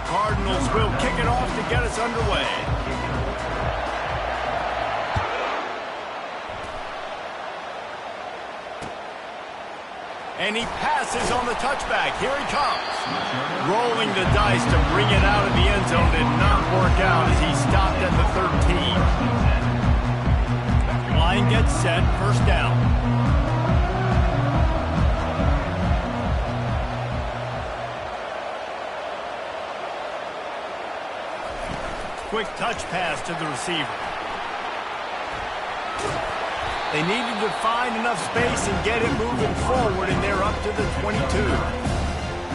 Cardinals will kick it off to get us underway. And he passes on the touchback. Here he comes. Rolling the dice to bring it out of the end zone did not work out as he stopped at the 13. Line gets set, first down. Quick touch pass to the receiver. They needed to find enough space and get it moving forward, and they're up to the 22.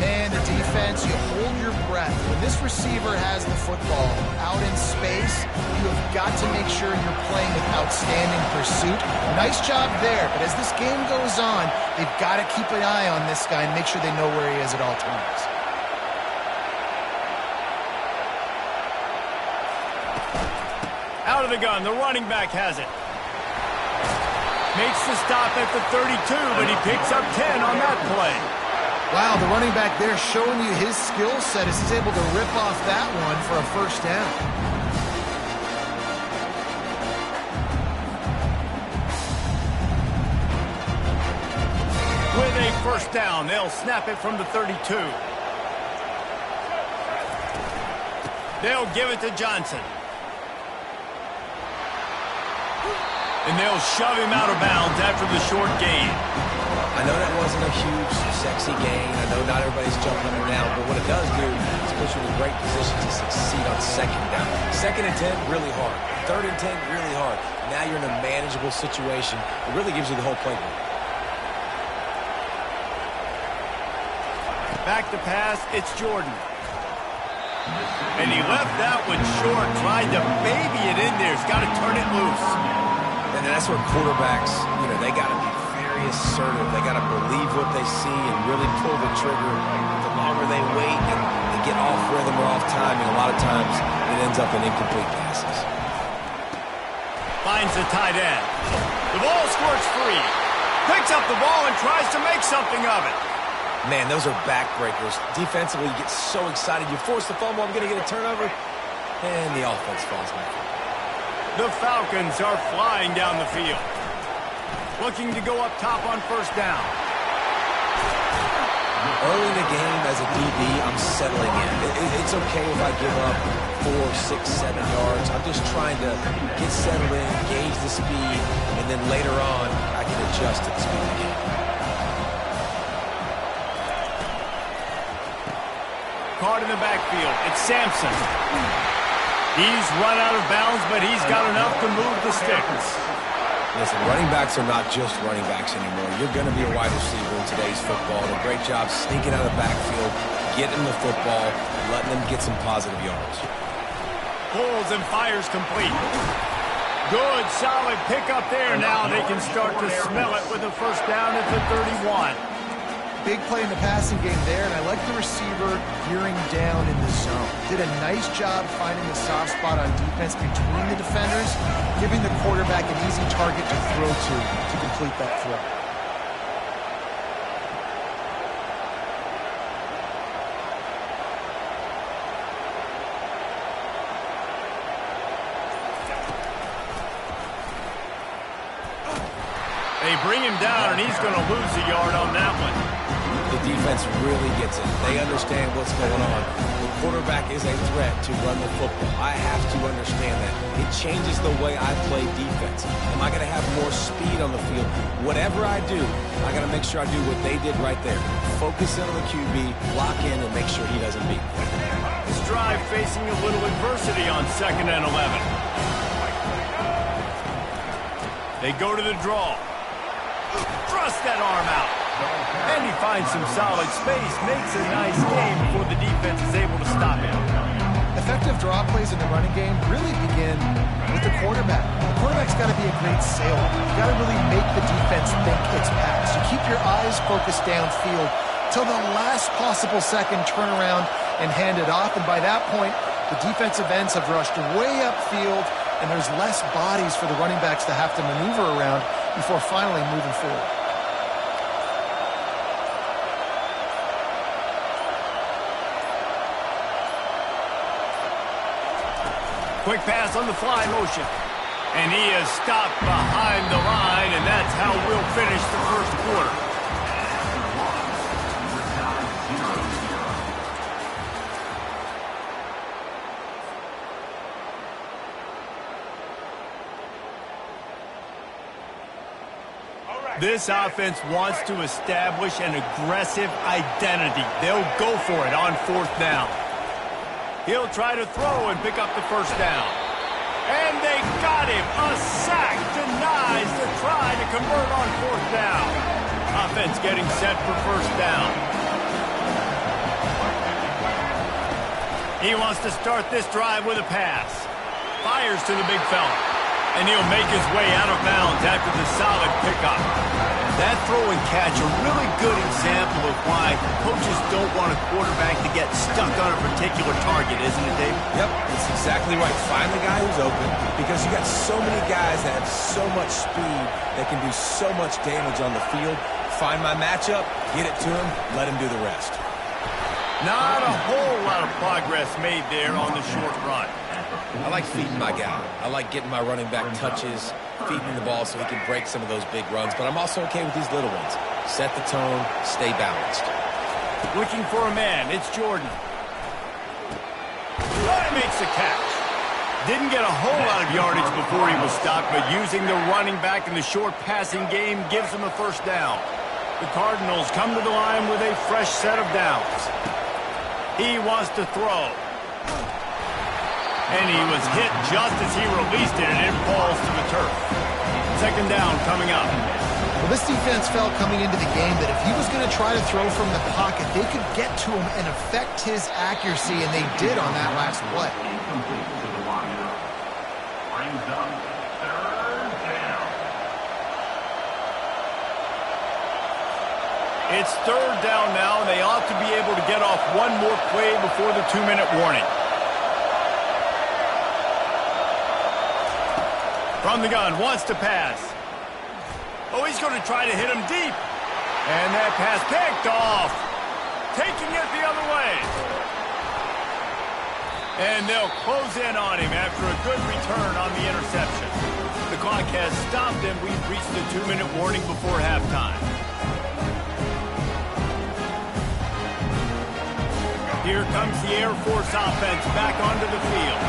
And the defense, you hold your breath. When this receiver has the football out in space, you have got to make sure you're playing with outstanding pursuit. Nice job there, but as this game goes on, they've got to keep an eye on this guy and make sure they know where he is at all times. Out of the gun, the running back has it. Makes the stop at the 32, but he picks up 10 on that play. Wow, the running back there showing you his skill set as he's able to rip off that one for a first down. With a first down, they'll snap it from the 32. They'll give it to Johnson. And they'll shove him out of bounds after the short gain. I know that wasn't a huge, sexy gain. I know not everybody's jumping up and down, but what it does do is put you in a great position to succeed on second down. Second and 10, really hard. Third and 10, really hard. Now you're in a manageable situation. It really gives you the whole playbook. Back to pass, it's Jordan. And he left that one short, tried to baby it in there. He's got to turn it loose. And that's where quarterbacks, they got to be very assertive. They got to believe what they see and really pull the trigger. The longer they wait and they get off rhythm or off timing, a lot of times it ends up in incomplete passes. Finds the tight end. The ball squirts free. Picks up the ball and tries to make something of it. Man, those are backbreakers. Defensively, you get so excited. You force the fumble, I'm going to get a turnover, and the offense falls back. The Falcons are flying down the field. Looking to go up top on first down. Early in the game, as a DB, I'm settling in. It's okay if I give up 4, 6, 7 yards. I'm just trying to get settled in, gauge the speed, and then later on, I can adjust to the speed of the game. Caught in the backfield. It's Sampson. He's run out of bounds, but he's got enough to move the sticks. Listen, running backs are not just running backs anymore. You're going to be a wide receiver in today's football. And a great job sneaking out of the backfield, getting the football, letting them get some positive yards. Pulls and fires complete. Good, solid pickup there. Now they can start to smell it with a first down at the 31. Big play in the passing game there, and I like the receiver gearing down in the zone. Did a nice job finding the soft spot on defense between the defenders, giving the quarterback an easy target to throw to complete that throw. They bring him down, and he's going to lose a yard on that one. The defense really gets it. They understand what's going on. The quarterback is a threat to run the football. I have to understand that. It changes the way I play defense. Am I going to have more speed on the field? Whatever I do, I got to make sure I do what they did right there. Focus in on the QB, lock in, and make sure he doesn't beat me. This drive facing a little adversity on 2nd and 11. They go to the draw. Thrust that arm out. And he finds some solid space, makes a nice game before the defense is able to stop him. Effective draw plays in the running game really begin with the quarterback. The quarterback's got to be a great sailor. You got to really make the defense think it's passed. You keep your eyes focused downfield till the last possible second, turn around and hand it off. And by that point, the defensive ends have rushed way upfield, and there's less bodies for the running backs to have to maneuver around before finally moving forward. Quick pass on the fly motion. And he is stopped behind the line, and that's how we'll finish the first quarter. This offense wants to establish an aggressive identity. They'll go for it on 4th down. He'll try to throw and pick up the first down. And they got him. A sack denies the try to convert on 4th down. Offense getting set for first down. He wants to start this drive with a pass. Fires to the big fella. And he'll make his way out of bounds after the solid pickup. That throw and catch, a really good example of why coaches don't want a quarterback to get stuck on a particular target, isn't it, Dave? Yep, that's exactly right. Find the guy who's open, because you got so many guys that have so much speed that can do so much damage on the field. Find my matchup, get it to him, let him do the rest. Not a whole lot of progress made there on the short run. I like feeding my guy. I like getting my running back touches, feeding the ball so he can break some of those big runs. But I'm also okay with these little ones. Set the tone, stay balanced. Looking for a man, it's Jordan. Makes the catch. Didn't get a whole lot of yardage before he was stopped, but using the running back in the short passing game gives him a first down. The Cardinals come to the line with a fresh set of downs. He wants to throw. And he was hit just as he released it, and it falls to the turf. 2nd down coming up. Well, this defense felt coming into the game that if he was going to try to throw from the pocket, they could get to him and affect his accuracy, and they did on that last play. It's 3rd down now, and they ought to be able to get off one more play before the 2-minute warning. From the gun, wants to pass. Oh, he's going to try to hit him deep. And that pass picked off. Taking it the other way. And they'll close in on him after a good return on the interception. The clock has stopped, and we've reached the 2-minute warning before halftime. Here comes the Air Force offense back onto the field.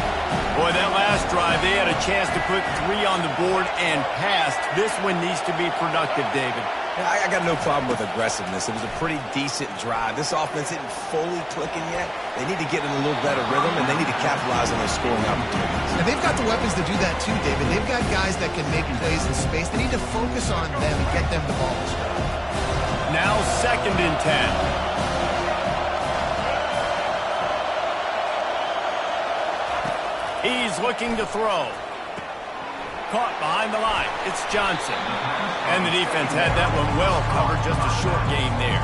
Boy, that last drive, they had a chance to put 3 on the board and passed. This one needs to be productive, David. Yeah, I got no problem with aggressiveness. It was a pretty decent drive. This offense isn't fully clicking yet. They need to get in a little better rhythm, and they need to capitalize on those scoring opportunities. And they've got the weapons to do that too, David. They've got guys that can make plays in space. They need to focus on them and get them the ball. Now 2nd and 10. He's looking to throw. Caught behind the line. It's Johnson. And the defense had that one well covered. Just a short game there.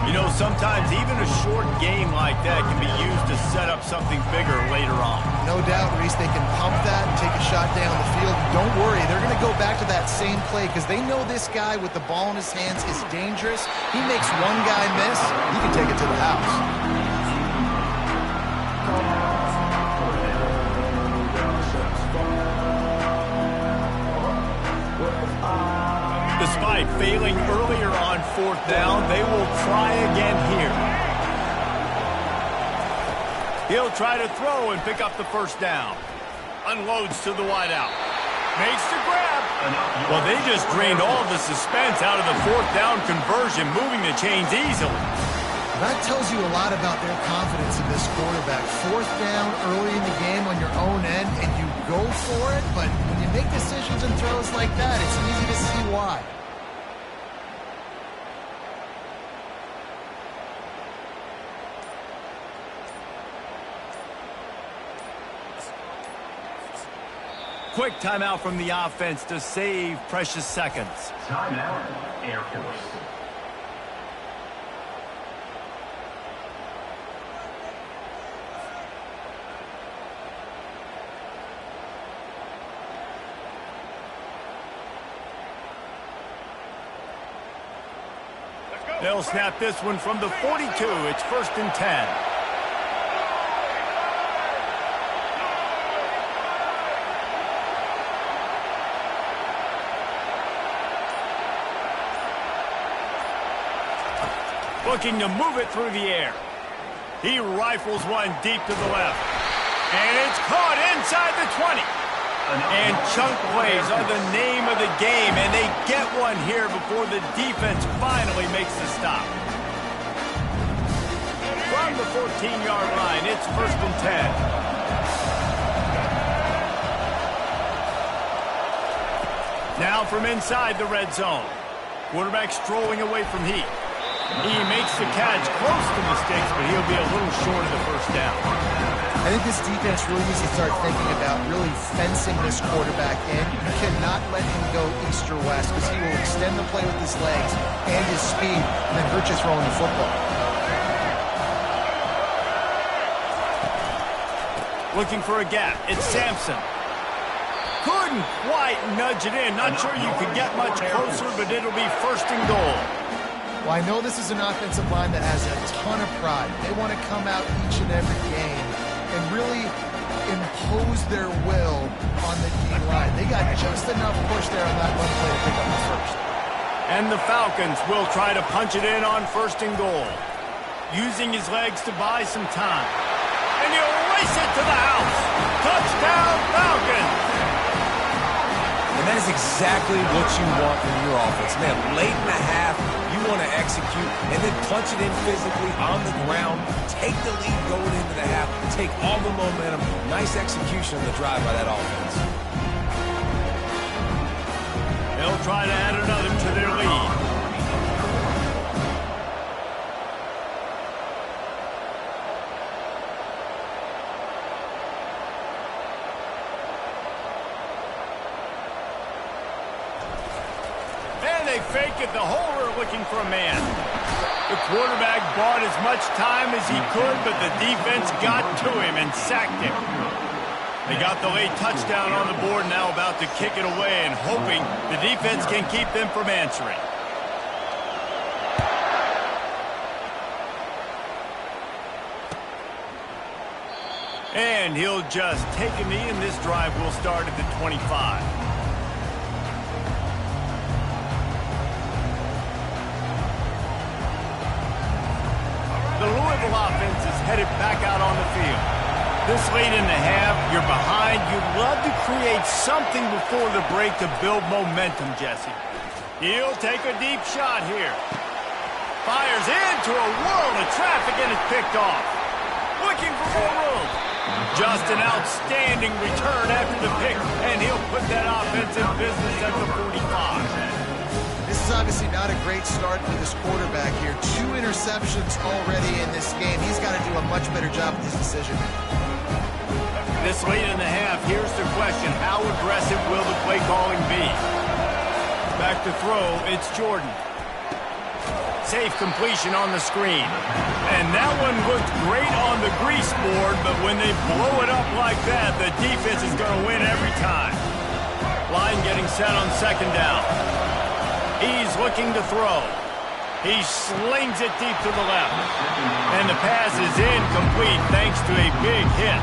You know, sometimes even a short game like that can be used to set up something bigger later on. No doubt, Reese, they can pump that and take a shot down the field. Don't worry, they're going to go back to that same play because they know this guy with the ball in his hands is dangerous. He makes one guy miss, he can take it to the house. Despite failing earlier on 4th down, they will try again here. He'll try to throw and pick up the first down. Unloads to the wideout. Makes the grab. Well, they just drained all the suspense out of the 4th down conversion, moving the chains easily. That tells you a lot about their confidence in this quarterback. 4th down early in the game on your own end, and you go for it, but when you make decisions and throws like that, it's easy to see why. Quick timeout from the offense to save precious seconds. Timeout, Air Force. They'll snap this one from the 42. It's 1st and 10. Looking to move it through the air. He rifles one deep to the left. And it's caught inside the 20. And chunk plays are the name of the game, and they get one here before the defense finally makes the stop. From the 14-yard line, it's 1st and 10. Now from inside the red zone. Quarterback strolling away from heat. He makes the catch close to the sticks, but he'll be a little short of the first down. I think this defense really needs to start thinking about really fencing this quarterback in. You cannot let him go east or west because he will extend the play with his legs and his speed and then hurt you throwing the football. Looking for a gap. It's Sampson. Couldn't quite nudge it in. Not sure you could get much closer, but it'll be 1st and goal. Well, I know this is an offensive line that has a ton of pride. They want to come out each and every game and really impose their will on the D-line. They got just enough push there on that one play to pick up the first. And the Falcons will try to punch it in on 1st and goal. Using his legs to buy some time. And he'll race it to the house. Touchdown, Falcons! And that is exactly what you want from your offense. Man, late in the half, you want to execute and then punch it in physically on the ground, take the lead going into the half, take all the momentum. Nice execution on the drive by that offense. They'll try to add another to their lead. They fake it, the holder looking for a man. The quarterback bought as much time as he could, but the defense got to him and sacked him. They got the late touchdown on the board, now about to kick it away and hoping the defense can keep them from answering. And he'll just take a knee, and this drive will start at the 25. The Louisville offense is headed back out on the field. This late in the half, you're behind. You'd love to create something before the break to build momentum, Jesse. He'll take a deep shot here. Fires into a whirl of traffic and is picked off. Looking for more room. Just an outstanding return after the pick, and he'll put that offense in business at the 45. This is obviously not a great start for this quarterback here. 2 interceptions already in this game. He's got to do a much better job with his decision. This late in the half, here's the question. How aggressive will the play calling be? Back to throw, it's Jordan. Safe completion on the screen. And that one looked great on the grease board, but when they blow it up like that, the defense is going to win every time. Line getting set on 2nd down. He's looking to throw. He slings it deep to the left. And the pass is incomplete thanks to a big hit.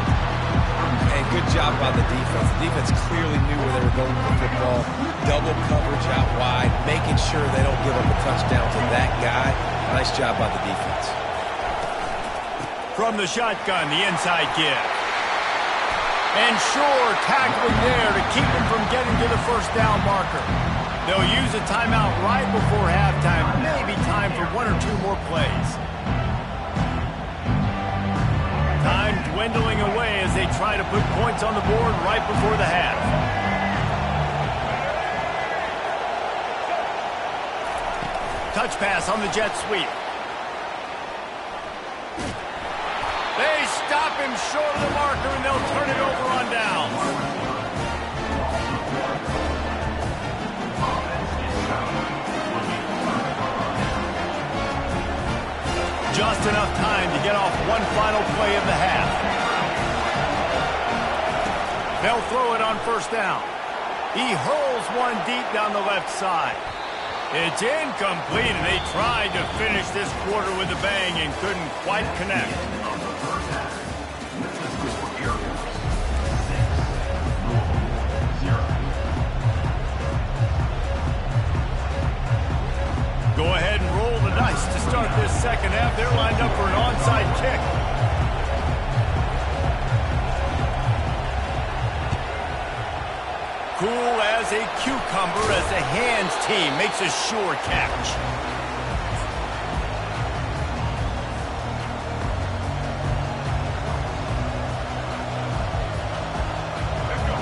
And good job by the defense. The defense clearly knew where they were going with the football. Double coverage out wide, making sure they don't give up a touchdown to that guy. Nice job by the defense. From the shotgun, the inside give. And sure, tackling there to keep him from getting to the 1st down marker. They'll use a timeout right before halftime. Maybe time for 1 or 2 more plays. Time dwindling away as they try to put points on the board right before the half. Touch pass on the jet sweep. They stop him short of the marker, and they'll turn it over on downs. Just enough time to get off one final play of the half. They'll throw it on 1st down. He hurls one deep down the left side. It's incomplete, and they tried to finish this quarter with a bang and couldn't quite connect. Go ahead and roll the Nice to start this second half. They're lined up for an onside kick. Cool as a cucumber as the hands team makes a sure catch.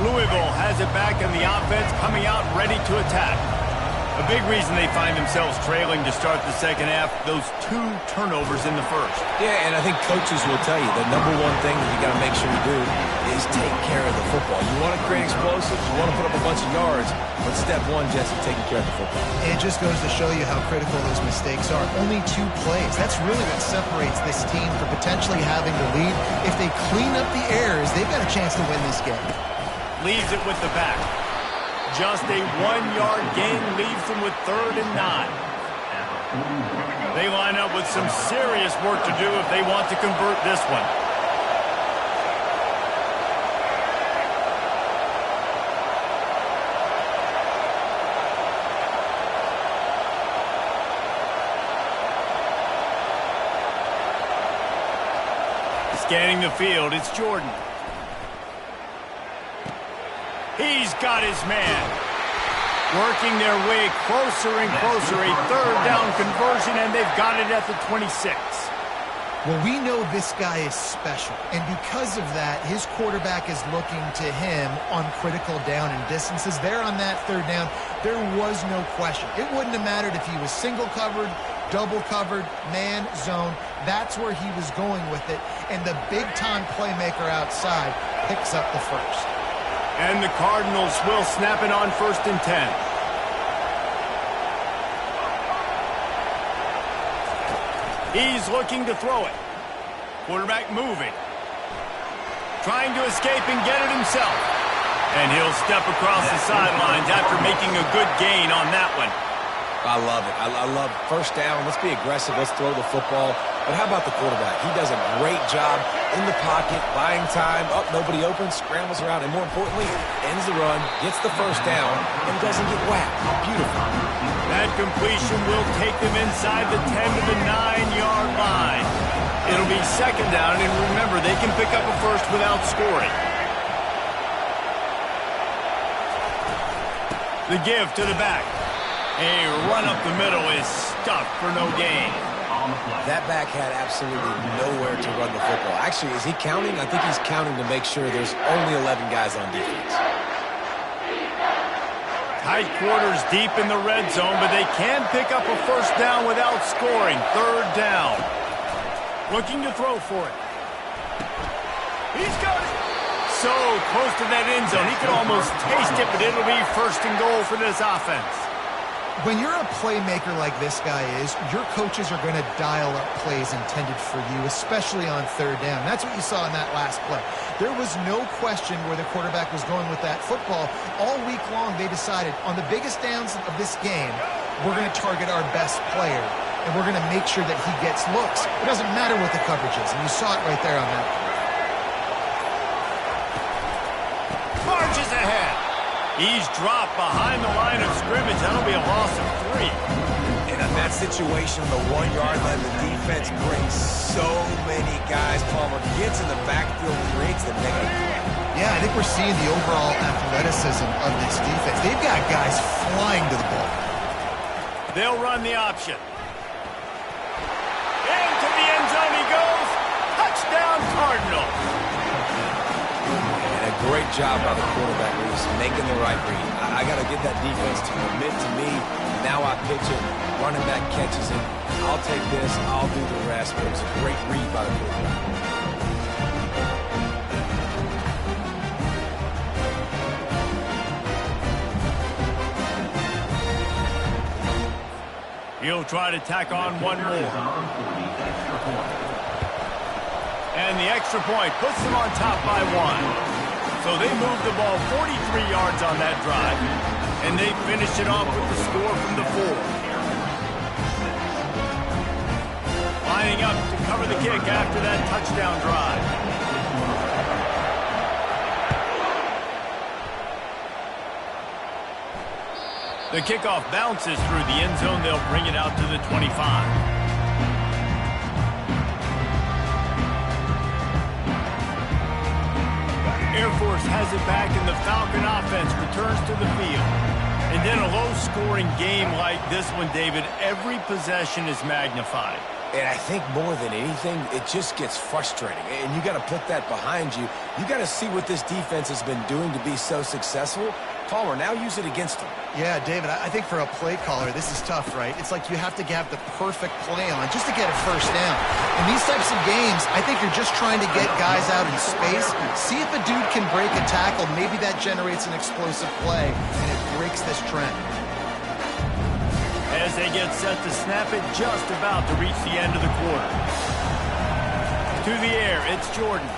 Louisville has it back in the offense, coming out ready to attack. A big reason they find themselves trailing to start the second half, those 2 turnovers in the first. Yeah, and I think coaches will tell you the number one thing that you got to make sure you do is take care of the football. You want to create explosives, you want to put up a bunch of yards, but step one, Jesse, taking care of the football. It just goes to show you how critical those mistakes are. Only 2 plays. That's really what separates this team from potentially having the lead. If they clean up the errors, they've got a chance to win this game. Leaves it with the back. Just a 1-yard gain leaves them with 3rd and 9. They line up with some serious work to do if they want to convert this one. Scanning the field, it's Jordan. He's got his man. Working their way closer and closer. A 3rd down conversion, and they've got it at the 26. Well, we know this guy is special, and because of that, his quarterback is looking to him on critical down and distances. There on that 3rd down, there was no question. It wouldn't have mattered if he was single covered, double covered, man, zone. That's where he was going with it, and the big-time playmaker outside picks up the first. And the Cardinals will snap it on 1st and 10. He's looking to throw it. Quarterback moving. Trying to escape and get it himself. And he'll step across the sidelines after making a good gain on that one. I love it. I love 1st down. Let's be aggressive. Let's throw the football. But how about the quarterback? He does a great job in the pocket, buying time. Up, nobody open, scrambles around, and more importantly, ends the run, gets the 1st down, and doesn't get whacked. Beautiful. That completion will take them inside the 10 to the 9-yard line. It'll be 2nd down, and remember, they can pick up a first without scoring. The give to the back. A run up the middle is stuffed for no gain. That back had absolutely nowhere to run the football. Actually, is he counting? I think he's counting to make sure there's only 11 guys on defense. Tight quarters deep in the red zone, but they can pick up a 1st down without scoring. 3rd down. Looking to throw for it. He's got it. So close to that end zone. He could almost taste it, but it'll be 1st and goal for this offense. When you're a playmaker like this guy is, your coaches are going to dial up plays intended for you, especially on 3rd down. That's what you saw in that last play. There was no question where the quarterback was going with that football. All week long, they decided on the biggest downs of this game, we're going to target our best player, and we're going to make sure that he gets looks. It doesn't matter what the coverage is, and you saw it right there on that play. Marches ahead. He's dropped behind the line of scrimmage. That'll be a loss of 3. And in that situation, the 1-yard line, the defense brings so many guys. Palmer gets in the backfield, creates the negative play. Yeah, I think we're seeing the overall athleticism of this defense. They've got guys flying to the ball. They'll run the option. Into the end zone he goes. Touchdown, Cardinals. Great job by the quarterback, Reese, making the right read. I got to get that defense to commit to me. Now I pitch it. Running back catches it. I'll take this. I'll do the rest. But it was a great read by the quarterback. He'll try to tack on one more. And the extra point puts them on top by 1. So they moved the ball 43 yards on that drive, and they finished it off with the score from the 4. Lining up to cover the kick after that touchdown drive. The kickoff bounces through the end zone. They'll bring it out to the 25. Air Force has it back, and the Falcon offense returns to the field. And in a low-scoring game like this one, David, every possession is magnified. And I think more than anything, it just gets frustrating. And you got to put that behind you. You got to see what this defense has been doing to be so successful. Palmer, now use it against them. Yeah, David, I think for a play caller, this is tough, right? It's like you have to have the perfect play on just to get a first down. In these types of games, I think you're just trying to get guys out in space, see if a dude can break a tackle. Maybe that generates an explosive play, and it breaks this trend. As they get set to snap it, just about to reach the end of the quarter. To the air, it's Jordan.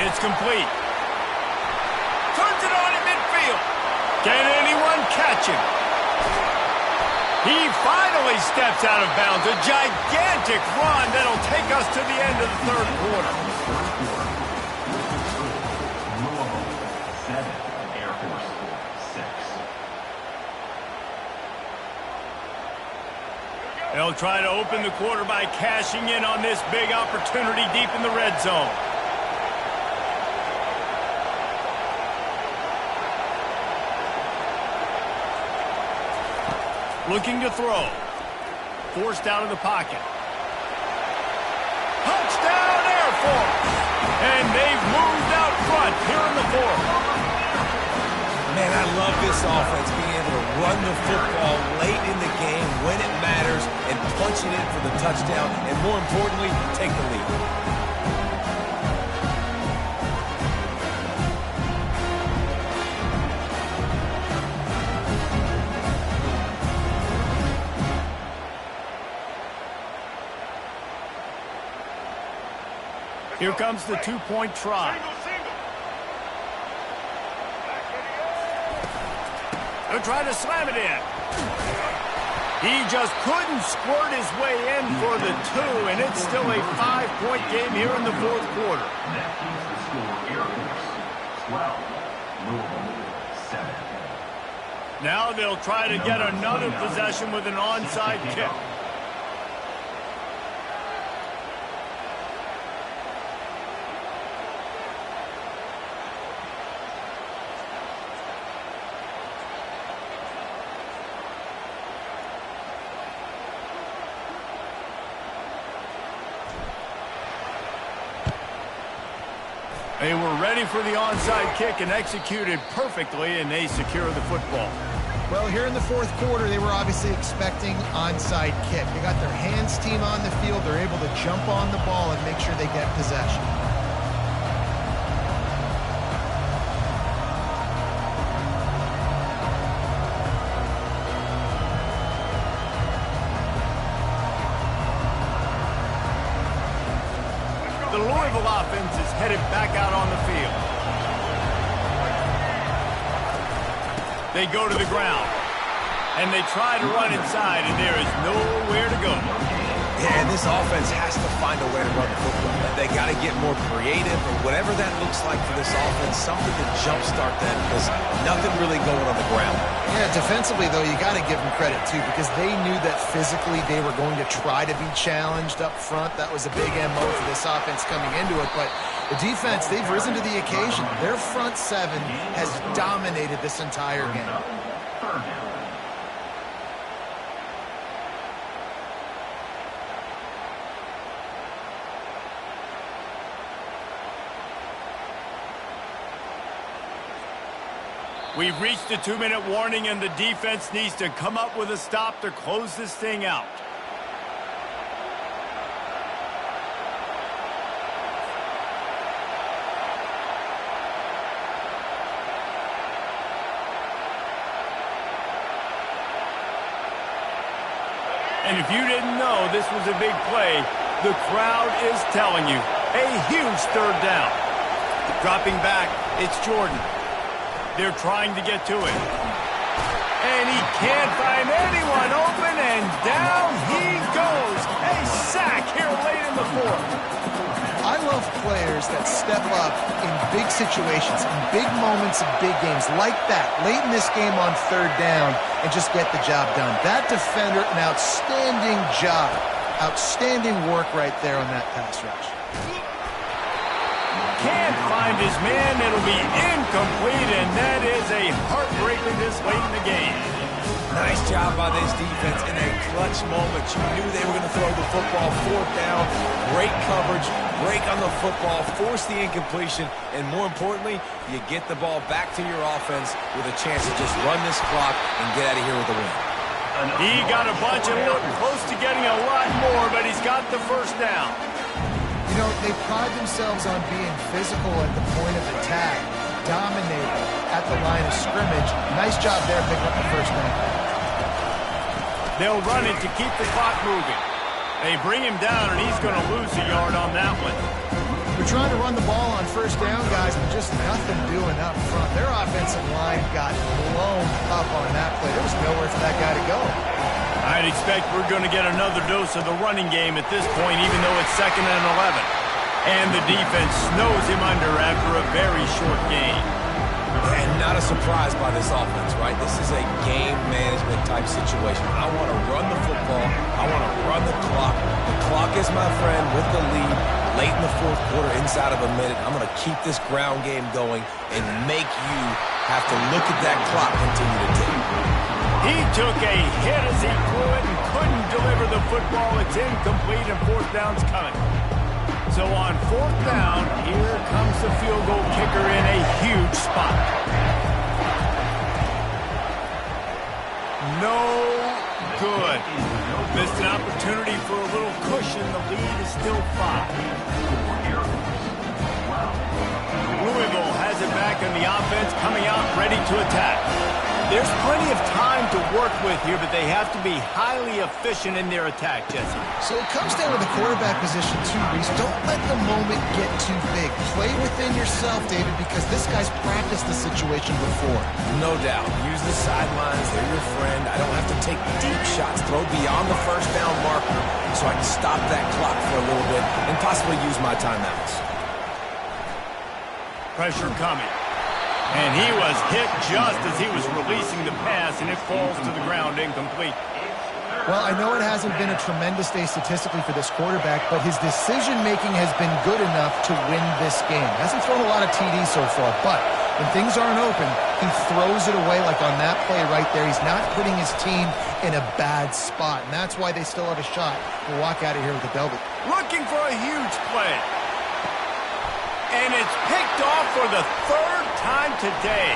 It's complete. Turns it on in midfield. Can anyone catch him? He finally steps out of bounds. A gigantic run that'll take us to the end of the third quarter. Louisville 7, Air Force 6. They'll try to open the quarter by cashing in on this big opportunity deep in the red zone. Looking to throw. Forced out of the pocket. Touchdown Air Force! And they've moved out front here in the fourth. Man, I love this offense being able to run the football late in the game when it matters and punch it in for the touchdown and, more importantly, take the lead. Here comes the two-point try. They'll try to slam it in. He just couldn't squirt his way in for the two, and it's still a 5-point game here in the fourth quarter. That keeps the score Air Force 12, Louisville 7. Now they'll try to get another possession with an onside kick. They were ready for the onside kick and executed perfectly, and they secure the football. Well, here in the fourth quarter, they were obviously expecting onside kick. They got their hands team on the field. They're able to jump on the ball and make sure they get possession. The Louisville offense is headed back out on the field. They go to the ground, and they try to run inside, and there is nowhere to go. Yeah, and this offense has to find a way to run the football. They got to get more creative, or whatever that looks like for this offense, something to jumpstart them, because nothing really going on the ground. Yeah, defensively, though, you got to give them credit, too, because they knew that physically they were going to try to be challenged up front. That was a big MO for this offense coming into it, but the defense, they've risen to the occasion. Their front seven has dominated this entire game. We've reached the 2-minute warning, and the defense needs to come up with a stop to close this thing out. And if you didn't know this was a big play, the crowd is telling you. A huge third down. Dropping back, it's Jordan. They're trying to get to it. And he can't find anyone open, and down he goes. A sack here late in the fourth. I love players that step up in big situations, in big moments of big games like that, late in this game on third down, and just get the job done. That defender, an outstanding job. Outstanding work right there on that pass rush. Can't find his man. It'll be incomplete, and that is a heartbreaker this late in the game. Nice job by this defense in a clutch moment. You knew they were going to throw the football, fourth down. Great coverage, break on the football, force the incompletion, and more importantly, you get the ball back to your offense with a chance to just run this clock and get out of here with a win. He got a bunch and looked close to getting a lot more, but he's got the first down. You know, they pride themselves on being physical at the point of attack, dominating at the line of scrimmage. Nice job there picking up the first down. They'll run it to keep the clock moving. They bring him down, and he's going to lose a yard on that one. We're trying to run the ball on first down, guys, and just nothing doing up front. Their offensive line got blown up on that play. There was nowhere for that guy to go. I'd expect we're going to get another dose of the running game at this point, even though it's 2nd and 11. And the defense snows him under after a very short game. And not a surprise by this offense, right? This is a game management type situation. I want to run the football. I want to run the clock. The clock is my friend with the lead. Late in the fourth quarter, inside of a minute, I'm going to keep this ground game going and make you have to look at that clock continue to tick. He took a hit as he threw it and couldn't deliver the football. It's incomplete, and fourth down's coming. So on fourth down, here comes the field goal kicker in a huge spot. No good. Missed an opportunity for a little cushion. The lead is still 5. Louisville has it back in the offense, coming out ready to attack. There's plenty of time to work with here, but they have to be highly efficient in their attack, Jesse. So it comes down to the quarterback position too, Reese. Don't let the moment get too big. Play within yourself, David, because this guy's practiced the situation before. No doubt. Use the sidelines. They're your friend. I don't have to take deep shots. Throw beyond the first down marker so I can stop that clock for a little bit and possibly use my timeouts. Pressure coming. And he was hit just as he was releasing the pass, and it falls to the ground incomplete. Well, I know it hasn't been a tremendous day statistically for this quarterback, but his decision-making has been good enough to win this game. Hasn't thrown a lot of TDs so far, but when things aren't open, he throws it away like on that play right there. He's not putting his team in a bad spot, and that's why they still have a shot to walk out of here with a W. Looking for a huge play. And it's picked off for the 3rd time today.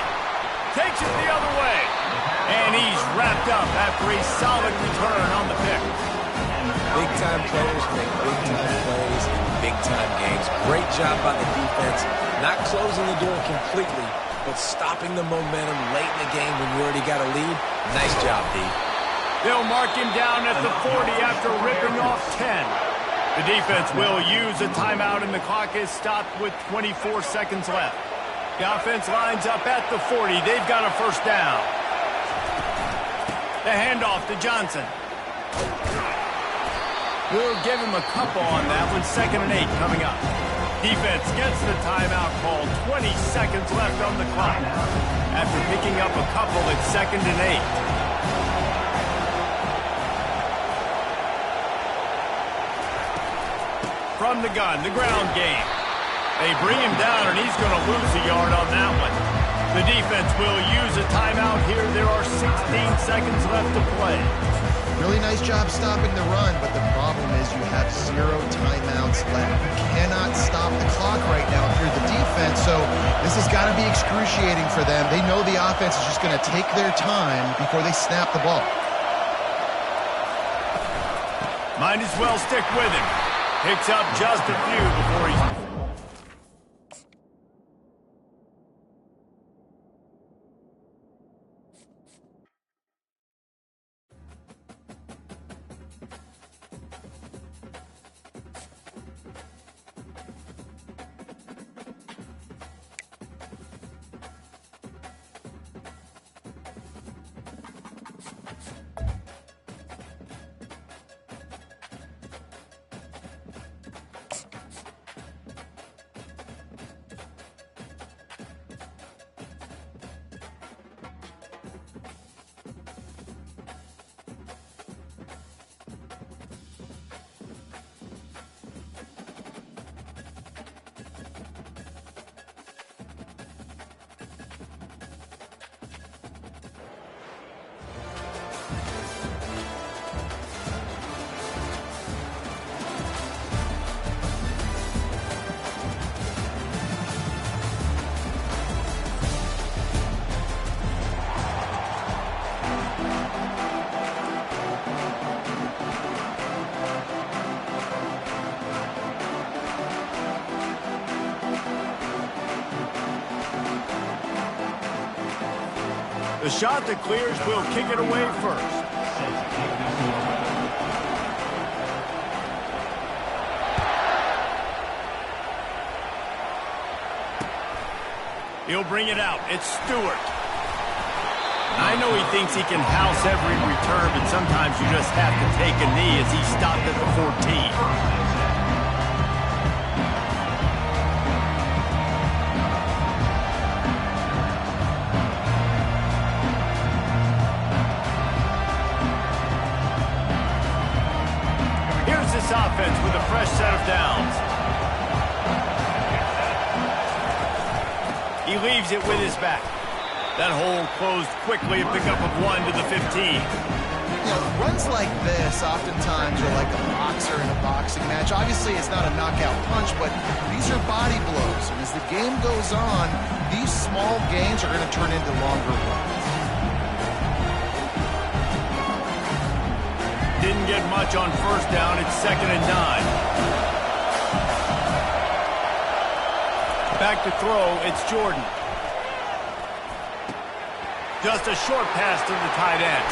Takes it the other way. And he's wrapped up after a solid return on the pick. Big-time players make big-time plays in big-time games. Great job by the defense. Not closing the door completely, but stopping the momentum late in the game when you already got a lead. Nice job, D. They'll mark him down at the 40 after ripping off 10. The defense will use a timeout, and the clock is stopped with 24 seconds left. The offense lines up at the 40. They've got a first down. The handoff to Johnson. We'll give him a couple on that one. 2nd and 8 coming up. Defense gets the timeout call. 20 seconds left on the clock. After picking up a couple, it's 2nd and 8. From the gun, the ground game. They bring him down, and he's going to lose a yard on that one. The defense will use a timeout here. There are 16 seconds left to play. Really nice job stopping the run, but the problem is you have 0 timeouts left. You cannot stop the clock right now if you're the defense, so this has got to be excruciating for them. They know the offense is just going to take their time before they snap the ball. Might as well stick with him. Picks up just a few before he's... The shot that clears will kick it away first. He'll bring it out. It's Stewart. I know he thinks he can house every return, but sometimes you just have to take a knee as he stopped at the 14. Here's this offense with a fresh set of downs. He leaves it with his back. That hole closed quickly, a pickup of 1 to the 15. You know, runs like this oftentimes are like a boxer in a boxing match. Obviously, it's not a knockout punch, but these are body blows. And as the game goes on, these small gains are going to turn into longer runs. Didn't get much on first down. It's 2nd and 9. Back to throw, it's Jordan. Just a short pass to the tight end.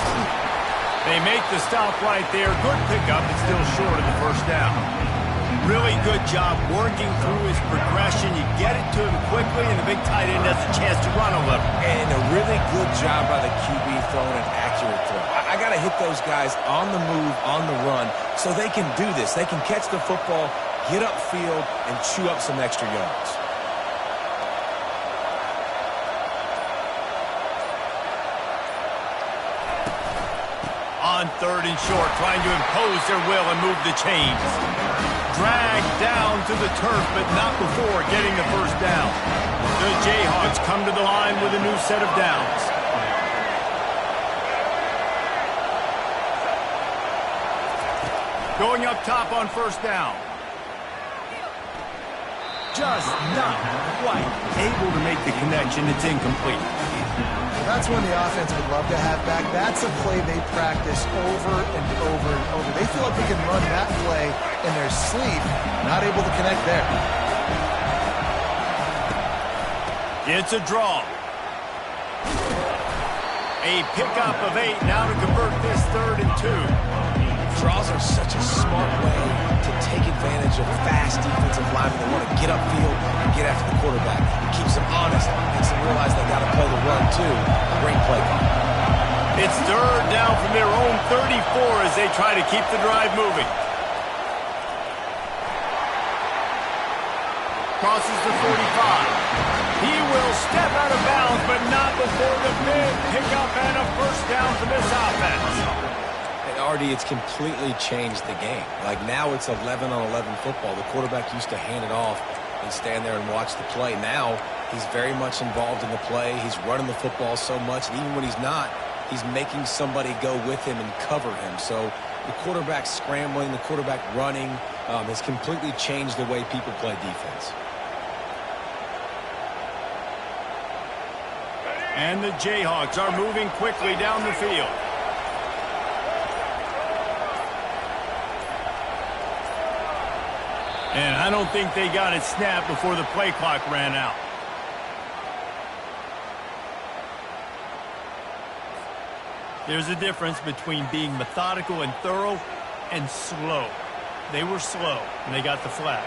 They make the stop right there. Good pickup, but still short of the first down. Really good job working through his progression. You get it to him quickly, and the big tight end has a chance to run a little. And a really good job by the QB throwing an accurate throw. I got to hit those guys on the move, on the run, so they can do this. They can catch the football, get upfield, and chew up some extra yards. On 3rd and short, trying to impose their will and move the chains. Dragged down to the turf, but not before getting the first down. The Jayhawks come to the line with a new set of downs. Going up top on first down. Just not quite able to make the connection. It's incomplete. That's when the offense would love to have back. That's a play they practice over and over and over. They feel like they can run that play in their sleep. Not able to connect there. It's a draw. A pickup of 8 now to convert this 3rd and 2. Draws are such a smart way to take advantage of fast defensive linemen that want to get upfield and get after the quarterback. It keeps them honest, makes them realize they got to play the run too. Great play call. It's 3rd down from their own 34 as they try to keep the drive moving. Crosses the 45. He will step out of bounds, but not before the big pickup and a first down for this offense. Artie, it's completely changed the game. Like now it's 11-on-11 football. The quarterback used to hand it off and stand there and watch the play. Now he's very much involved in the play. He's running the football so much, and even when he's not, he's making somebody go with him and cover him. So the quarterback scrambling, the quarterback running has completely changed the way people play defense. And the Jayhawks are moving quickly down the field. And I don't think they got it snapped before the play clock ran out. There's a difference between being methodical and thorough and slow. They were slow, and they got the flag.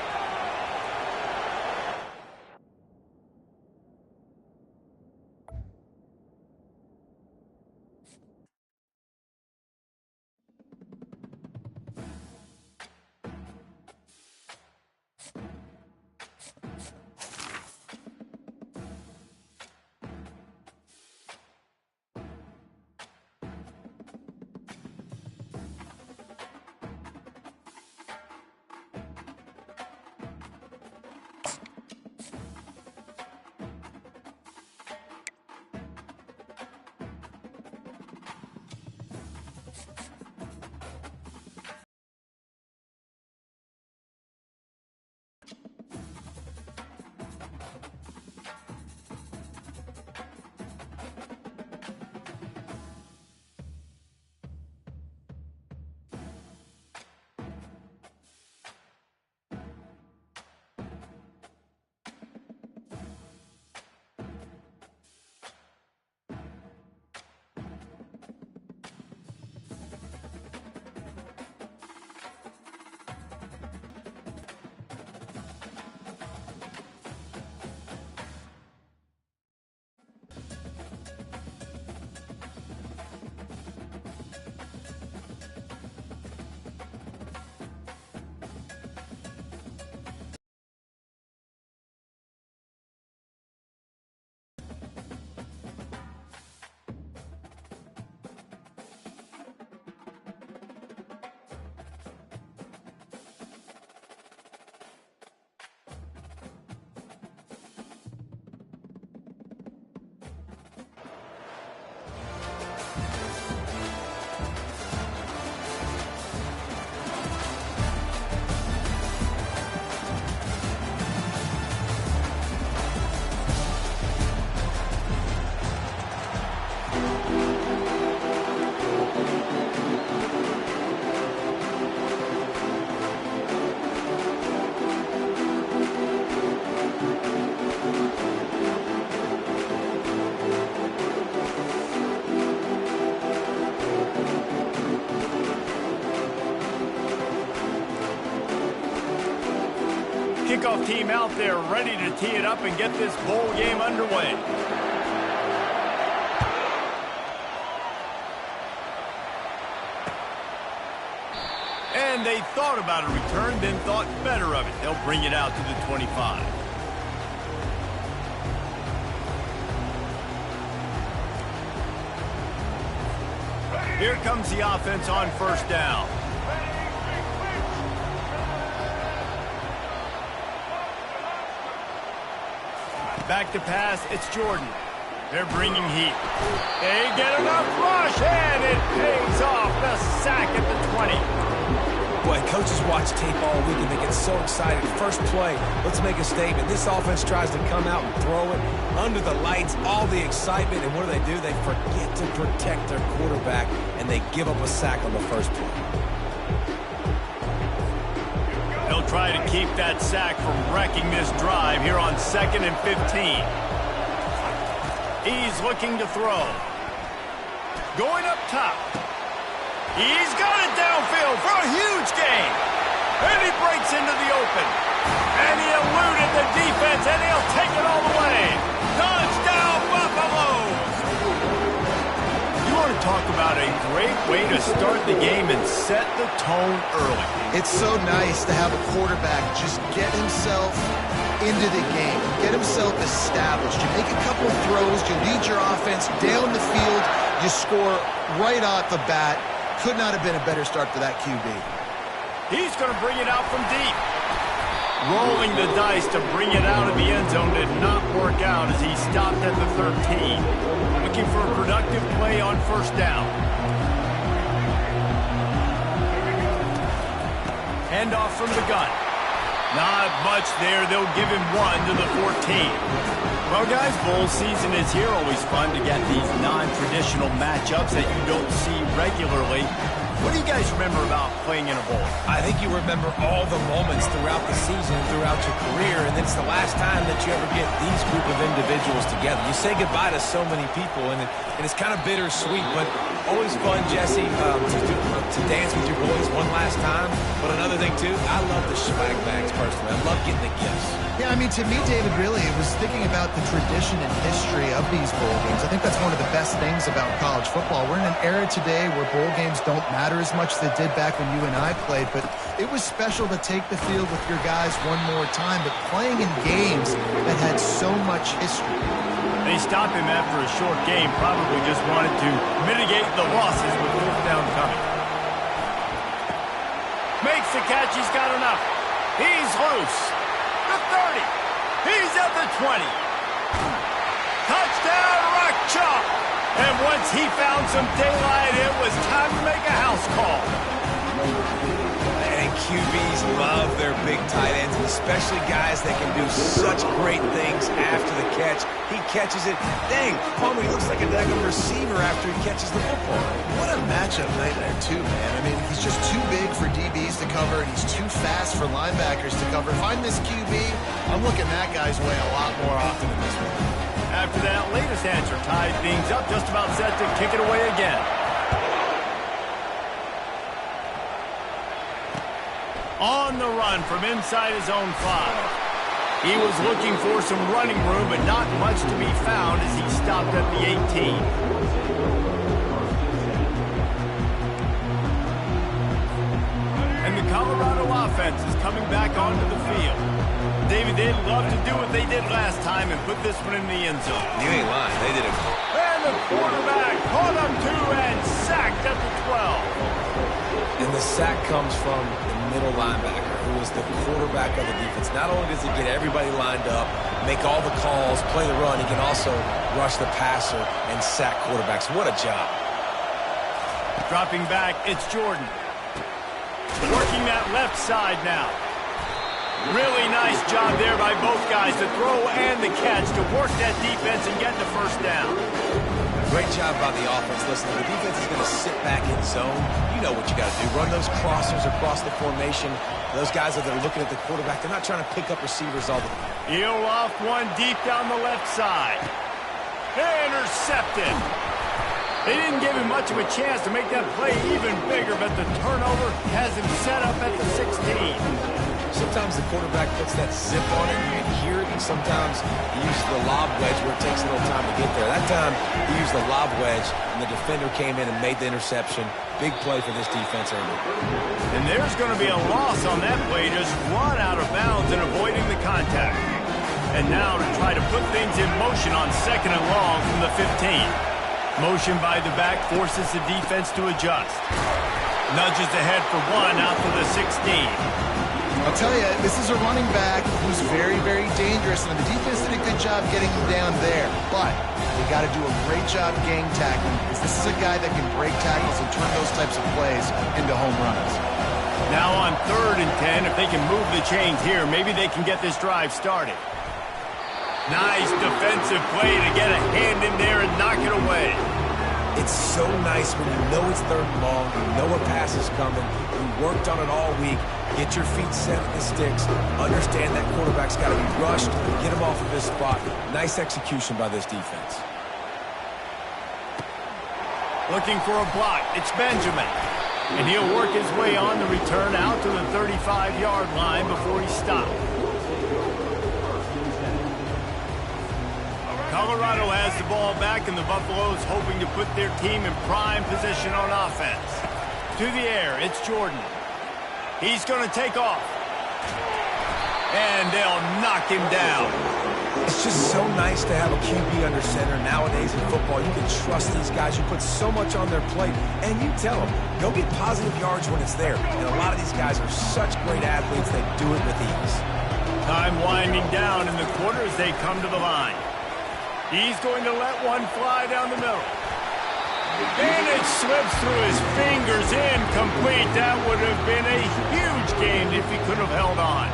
Kickoff team out there ready to tee it up and get this bowl game underway. And they thought about a return, then thought better of it. They'll bring it out to the 25. Here comes the offense on first down. Back to pass, it's Jordan. They're bringing heat. They get enough rush, and it pays off. The sack at the 20. Boy, coaches watch tape all week, and they get so excited. First play, let's make a statement. This offense tries to come out and throw it under the lights, all the excitement, and what do? They forget to protect their quarterback, and they give up a sack on the first play. They'll try to keep that sack from wrecking this drive here on 2nd and 15. He's looking to throw. Going up top. He's got it downfield for a huge gain. And he breaks into the open. And he eluded the defense, and he'll take it all the way. Touchdown, Buffalo! You want to talk about a great way to start the game and set the tone early. It's so nice to have a quarterback just get himself into the game, get himself established. You make a couple throws, you lead your offense down the field, you score right off the bat. Could not have been a better start for that QB. He's going to bring it out from deep. Rolling the dice to bring it out of the end zone did not work out as he stopped at the 13. Looking for a productive play on first down. Handoff from the gun. Not much there. They'll give him one to the 14. Well, guys, bowl season is here. Always fun to get these non-traditional matchups that you don't see regularly. What do you guys remember about playing in a bowl? I think you remember all the moments throughout the season, throughout your career, and it's the last time that you ever get these group of individuals together. You say goodbye to so many people, and it's kind of bittersweet, but always fun, Jesse, to dance with your boys one last time. But another thing, too, I love the swag bags personally. I love getting the gifts. Yeah, I mean, to me, David, really, it was thinking about the tradition and history of these bowl games. I think that's one of the best things about college football. We're in an era today where bowl games don't matter as much as they did back when you and I played, but it was special to take the field with your guys one more time, but playing in games that had so much history. They stopped him after a short game, probably just wanted to mitigate the losses with fourth down coming. Makes the catch, he's got enough. He's loose. The 30. He's at the 20. Touchdown, Rock Chalk. And once he found some daylight, it was time to make a house call. And QBs love their big tight ends, and especially guys that can do such great things after the catch. He catches it. Dang, Palmer, he looks like a daggone receiver after he catches the football. What a matchup nightmare, too, man. I mean, he's just too big for DBs to cover, and he's too fast for linebackers to cover. If I'm this QB, I'm looking that guy's way a lot more often than this one. After that latest answer tied things up, just about set to kick it away again. On the run from inside his own 5. He was looking for some running room, but not much to be found as he stopped at the 18. And the Colorado offense is coming back onto the field. David, they'd love to do what they did last time and put this one in the end zone. You ain't lying. They did it. And the quarterback caught up to and sacked at the 12. And the sack comes from the middle linebacker, who is the quarterback of the defense. Not only does he get everybody lined up, make all the calls, play the run, he can also rush the passer and sack quarterbacks. What a job. Dropping back, it's Jordan. Working that left side now. Really nice job there by both guys, the throw and the catch, to work that defense and get the first down. Great job by the offense. Listen, the defense is going to sit back in zone. You know what you got to do. Run those crossers across the formation. Those guys that are looking at the quarterback, they're not trying to pick up receivers all the time. He'll off one deep down the left side. Intercepted. They didn't give him much of a chance to make that play even bigger, but the turnover has him set up at the 16. Sometimes sometimes the quarterback puts that zip on it. You can hear it, and sometimes he uses the lob wedge where it takes a little time to get there. That time, he used the lob wedge, and the defender came in and made the interception. Big play for this defense early. And there's going to be a loss on that play, just run out of bounds and avoiding the contact. And now to try to put things in motion on 2nd and long from the 15. Motion by the back forces the defense to adjust. Nudges ahead for 1 out to the 16. I'll tell you, this is a running back who's very, very dangerous, and the defense did a good job getting him down there. But they got to do a great job gang tackling, because this is a guy that can break tackles and turn those types of plays into home runs. Now on 3rd and 10, if they can move the chains here, maybe they can get this drive started. Nice defensive play to get a hand in there and knock it away. It's so nice when you know it's 3rd and long, you know a pass is coming, you worked on it all week, get your feet set at the sticks, understand that quarterback's got to be rushed, get him off of his spot. Nice execution by this defense. Looking for a block, it's Benjamin. And he'll work his way on the return out to the 35-yard line before he stopped. Colorado has the ball back, and the Buffaloes hoping to put their team in prime position on offense. To the air, it's Jordan. He's going to take off. And they'll knock him down. It's just so nice to have a QB under center. Nowadays in football, you can trust these guys. You put so much on their plate, and you tell them, go get positive yards when it's there. And a lot of these guys are such great athletes, they do it with ease. Time winding down in the quarter as they come to the line. He's going to let one fly down the middle. And it slips through his fingers, incomplete. That would have been a huge gain if he could have held on.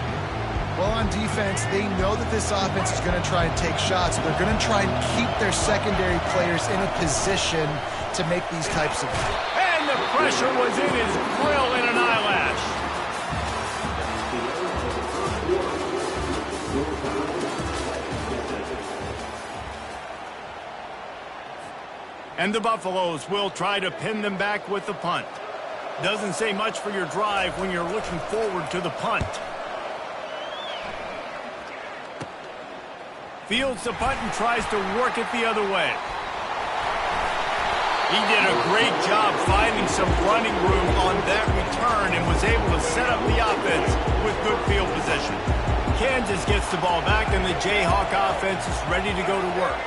Well, on defense, they know that this offense is going to try and take shots. They're going to try and keep their secondary players in a position to make these types of... And the pressure was in his grill in an eyelash. And the Buffaloes will try to pin them back with the punt. Doesn't say much for your drive when you're looking forward to the punt. Fields the punt and tries to work it the other way. He did a great job finding some running room on that return and was able to set up the offense with good field position. Kansas gets the ball back, and the Jayhawk offense is ready to go to work.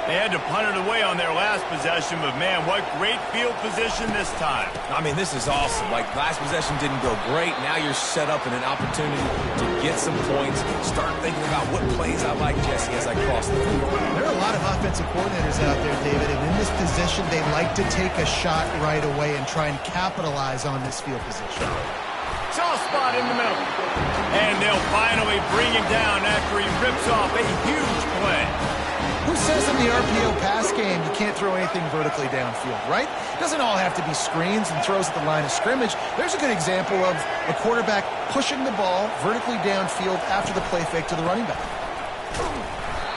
They had to punt it away on their last possession, but man, what great field position this time. I mean, this is awesome. Like, last possession didn't go great. Now you're set up in an opportunity to get some points. Start thinking about what plays I like, Jesse, as I cross the field. There are a lot of offensive coordinators out there, David, and in this position, they like to take a shot right away and try and capitalize on this field position. Soft spot in the middle. And they'll finally bring him down after he rips off a huge play. Who says in the RPO pass game you can't throw anything vertically downfield, right? It doesn't all have to be screens and throws at the line of scrimmage. There's a good example of a quarterback pushing the ball vertically downfield after the play fake to the running back.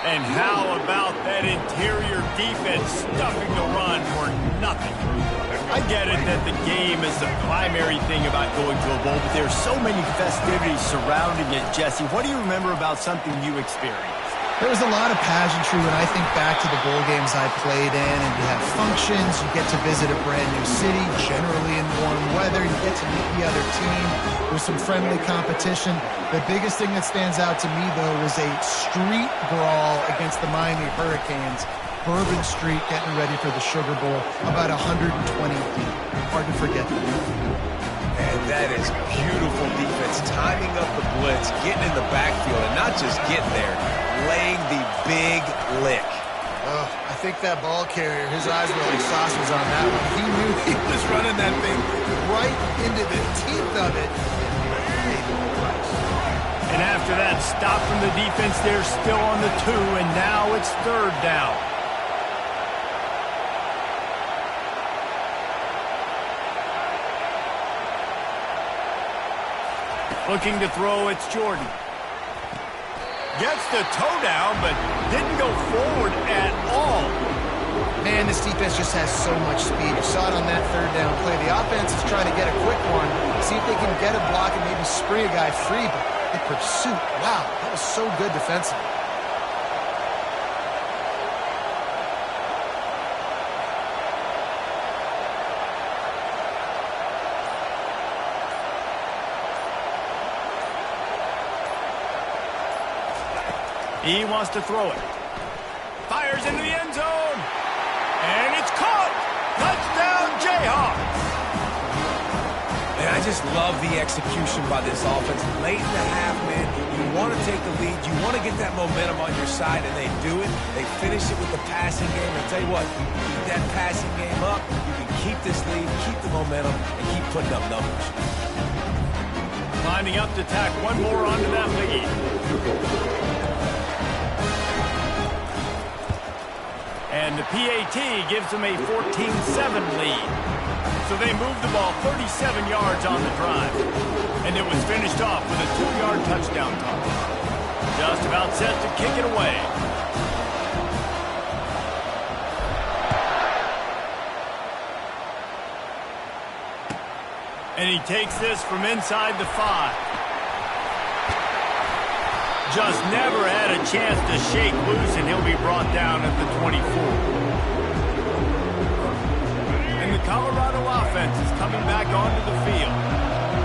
And how about that interior defense stuffing the run for nothing? I get it that the game is the primary thing about going to a bowl, but there's so many festivities surrounding it, Jesse. What do you remember about something you experienced? There was a lot of pageantry when I think back to the bowl games I played in, and you have functions, you get to visit a brand new city, generally in warm weather, you get to meet the other team, there's some friendly competition. The biggest thing that stands out to me, though, was a street brawl against the Miami Hurricanes. Bourbon Street getting ready for the Sugar Bowl, about 120 deep. Hard to forget that. And that is beautiful defense, timing up the blitz, getting in the backfield, and not just getting there, laying the big lick. I think that ball carrier, his eyes were like saucers on that one. He knew he was running that thing right into the teeth of it. And after that stop from the defense, they're still on the 2, and now it's 3rd down. Looking to throw, it's Jordan. Gets the toe down, but didn't go forward at all. Man, this defense just has so much speed. You saw it on that 3rd down play. The offense is trying to get a quick one, see if they can get a block and maybe spree a guy free, but The pursuit, wow, that was so good defensively. He wants to throw it. Fires into the end zone. And it's caught. Touchdown, Jayhawks. And I just love the execution by this offense. Late in the half, man, you want to take the lead. You want to get that momentum on your side, and they do it. They finish it with the passing game. And tell you what, keep that passing game up. You can keep this lead, keep the momentum, and keep putting up numbers. Lining up to tack one more onto that lead. And the PAT gives them a 14-7 lead. So they moved the ball 37 yards on the drive. And it was finished off with a 2-yard touchdown toss. Just about set to kick it away. And he takes this from inside the 5. Just never had a chance to shake loose, and he'll be brought down at the 24. And the Colorado offense is coming back onto the field.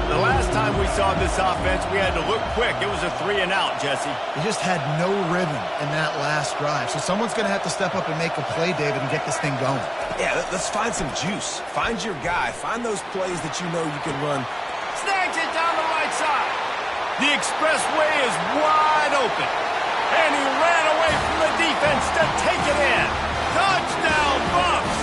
The last time we saw this offense, we had to look quick. It was a 3-and-out, Jesse. He just had no rhythm in that last drive. So someone's going to have to step up and make a play, David, and get this thing going. Yeah, let's find some juice. Find your guy. Find those plays that you know you can run. Snags it down the right side. The expressway is wide open. And he ran away from the defense to take it in. Touchdown, Bucks!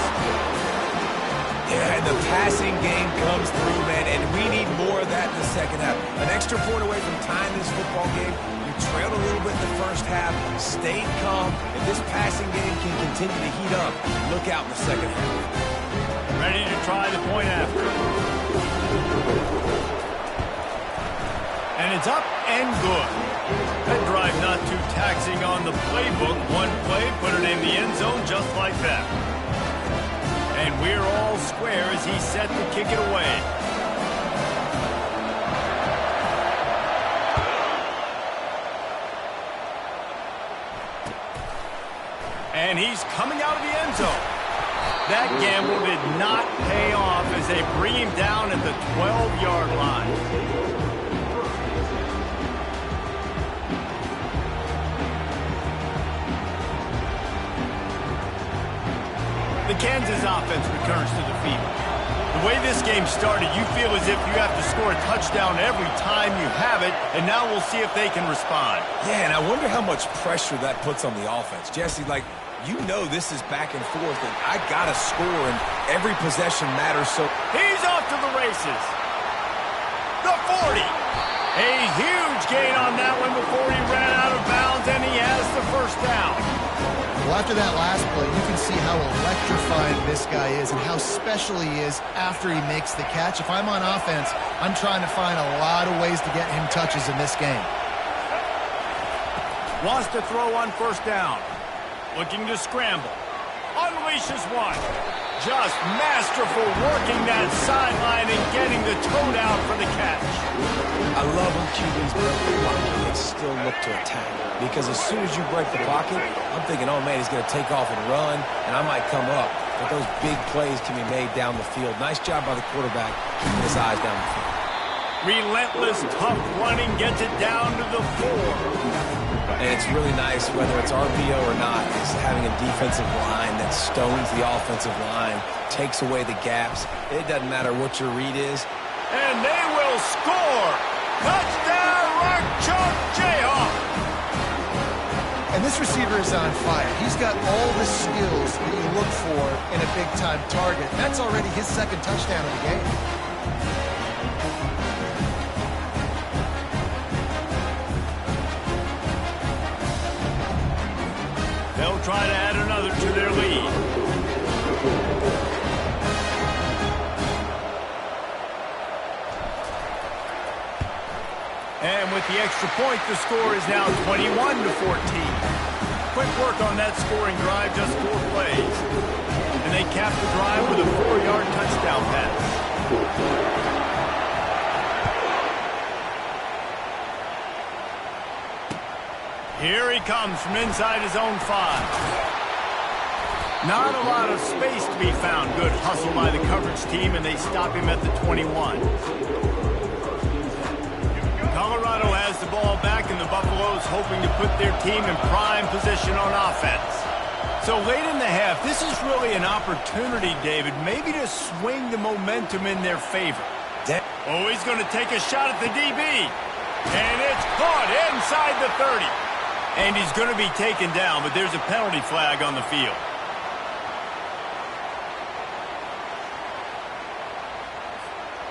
Yeah, and the passing game comes through, man, and we need more of that in the second half. An extra point away from tying this football game. You trailed a little bit in the first half, stayed calm, and this passing game can continue to heat up. Look out in the second half. Ready to try the point after. And it's up and good. That drive not too taxing on the playbook. One play, put it in the end zone just like that. And we're all square as he's set to kick it away. And he's coming out of the end zone. That gamble did not pay off as they bring him down at the 12-yard line. The Kansas offense returns to the field. The way this game started, you feel as if you have to score a touchdown every time you have it, and now we'll see if they can respond. Yeah, and I wonder how much pressure that puts on the offense. Jesse, like, you know this is back and forth, and I got to score, and every possession matters. So he's off to the races. The 40. A huge gain on that one before he ran out of bounds, and he has the first down. Well, after that last play, you can see how electrifying this guy is and how special he is after he makes the catch. If I'm on offense, I'm trying to find a lot of ways to get him touches in this game. Wants to throw on first down. Looking to scramble. Unleashes one. Just masterful working that sideline and getting the toe down for the catch. I love when QBs break the pocket. They still look to attack. Because as soon as you break the pocket, I'm thinking, oh, man, he's going to take off and run, and I might come up. But those big plays can be made down the field. Nice job by the quarterback keeping his eyes down the field. Relentless, tough running gets it down to the 4. And it's really nice, whether it's RPO or not, is having a defensive line that stones the offensive line, takes away the gaps. It doesn't matter what your read is. And they will score! Touchdown, Rock Chalk Jayhawks! And this receiver is on fire. He's got all the skills that you look for in a big-time target. That's already his second touchdown of the game. They'll try to add another to their lead. And with the extra point, the score is now 21-14. Quick work on that scoring drive, just 4 plays. And they cap the drive with a 4-yard touchdown pass. Here he comes from inside his own 5. Not a lot of space to be found. Good hustle by the coverage team, and they stop him at the 21. Colorado has the ball back, and the Buffaloes hoping to put their team in prime position on offense. So late in the half, this is really an opportunity, David, maybe to swing the momentum in their favor. Oh, he's going to take a shot at the DB. And it's caught inside the 30. And he's going to be taken down, but there's a penalty flag on the field.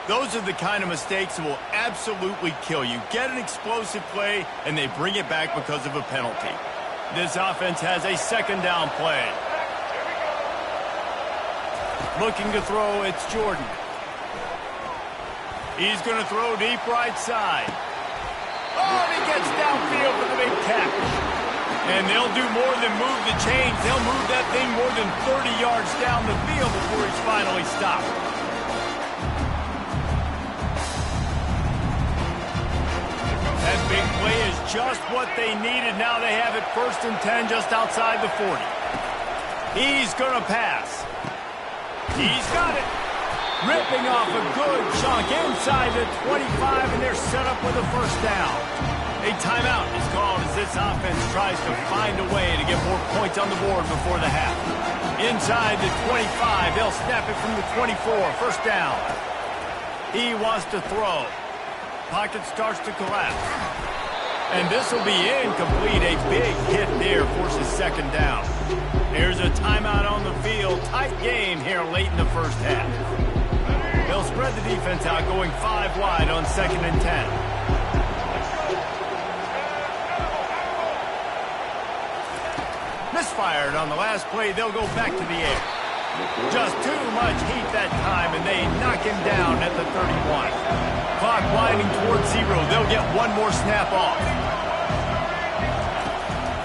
Those are the kind of mistakes that will absolutely kill you. Get an explosive play, and they bring it back because of a penalty. This offense has a second down play. Looking to throw, it's Jordan. He's going to throw deep right side. Oh, and he gets downfield for the big catch. And they'll do more than move the chains. They'll move that thing more than 30 yards down the field before he's finally stopped. That big play is just what they needed. Now they have it 1st and 10 just outside the 40. He's going to pass. He's got it. Ripping off a good chunk inside the 25, and they're set up with a 1st down. A timeout is called as this offense tries to find a way to get more points on the board before the half. Inside the 25, they'll snap it from the 24, 1st down. He wants to throw. Pocket starts to collapse. And this will be incomplete. A big hit there forces 2nd down. There's a timeout on the field. Tight game here late in the 1st half. They'll spread the defense out, going 5 wide on 2nd and 10. Misfired on the last play. They'll go back to the air. Just too much heat that time, and they knock him down at the 31. Clock winding towards 0. They'll get one more snap off.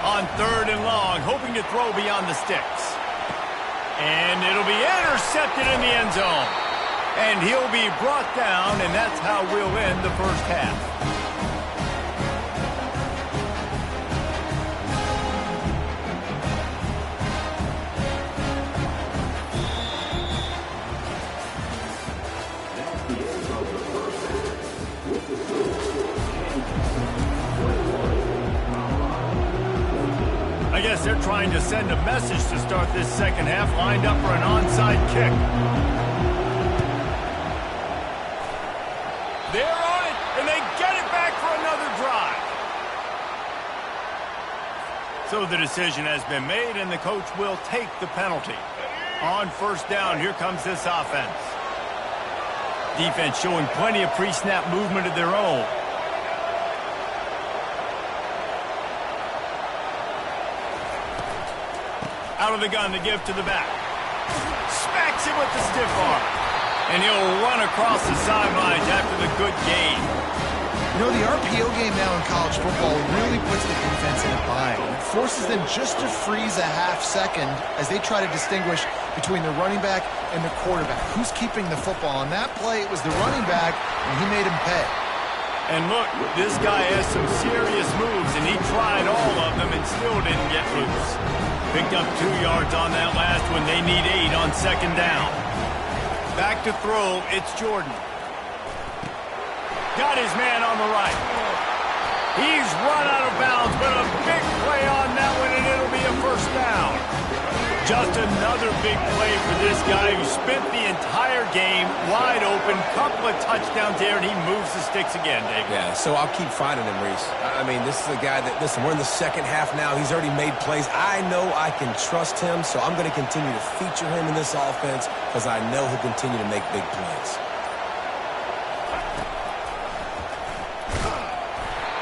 On 3rd and long, hoping to throw beyond the sticks. And it'll be intercepted in the end zone. And he'll be brought down, and that's how we'll end the 1st half. I guess they're trying to send a message to start this 2nd half, lined up for an onside kick. They're on it, and they get it back for another drive. So the decision has been made, and the coach will take the penalty. On 1st down, here comes this offense. Defense showing plenty of pre-snap movement of their own. Out of the gun to give to the back. Smacks him with the stiff arm. And he'll run across the sidelines after the good gain. You know, the RPO game now in college football really puts the defense in a bind. It forces them just to freeze a half second as they try to distinguish between the running back and the quarterback. Who's keeping the football? On that play, it was the running back, and he made him pay. And look, this guy has some serious moves, and he tried all of them and still didn't get loose. Picked up 2 yards on that last one. They need 8 on 2nd down. Back to throw, it's Jordan. Got his man on the right. He's run out of bounds, but a big play on that one, and it'll be a 1st down. Just another big play for this guy who spent the entire game wide open. Couple of touchdowns there, and he moves the sticks again, David. Yeah, so I'll keep finding him, Reese. I mean, this is a guy that, listen, we're in the 2nd half now. He's already made plays. I know I can trust him, so I'm going to continue to feature him in this offense because I know he'll continue to make big plays.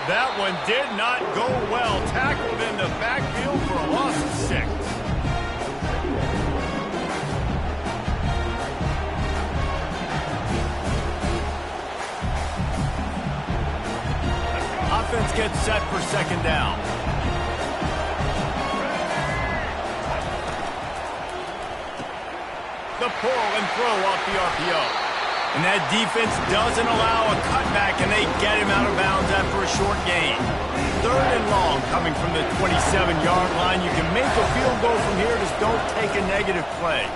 That one did not go well. Tackled in the backfield for a loss of 6. Offense gets set for 2nd down. The pull and throw off the RPO. And that defense doesn't allow a cutback, and they get him out of bounds after a short gain. 3rd and long coming from the 27-yard line. You can make a field goal from here, just don't take a negative play.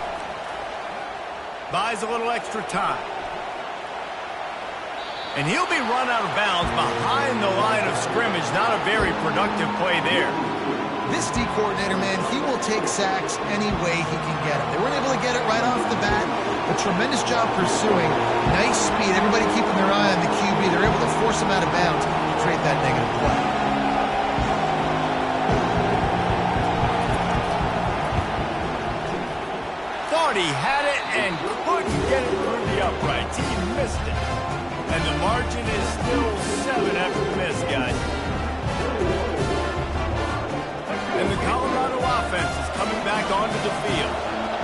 Buys a little extra time. And he'll be run out of bounds behind the line of scrimmage. Not a very productive play there. This D coordinator, man, he will take sacks any way he can get them. They weren't able to get it right off the bat. A tremendous job pursuing. Nice speed. Everybody keeping their eye on the QB. They're able to force him out of bounds to create that negative play. Thought he had it and couldn't get it through the uprights. He missed it. And the margin is still 7 after the miss, guys. And the Colorado offense is coming back onto the field.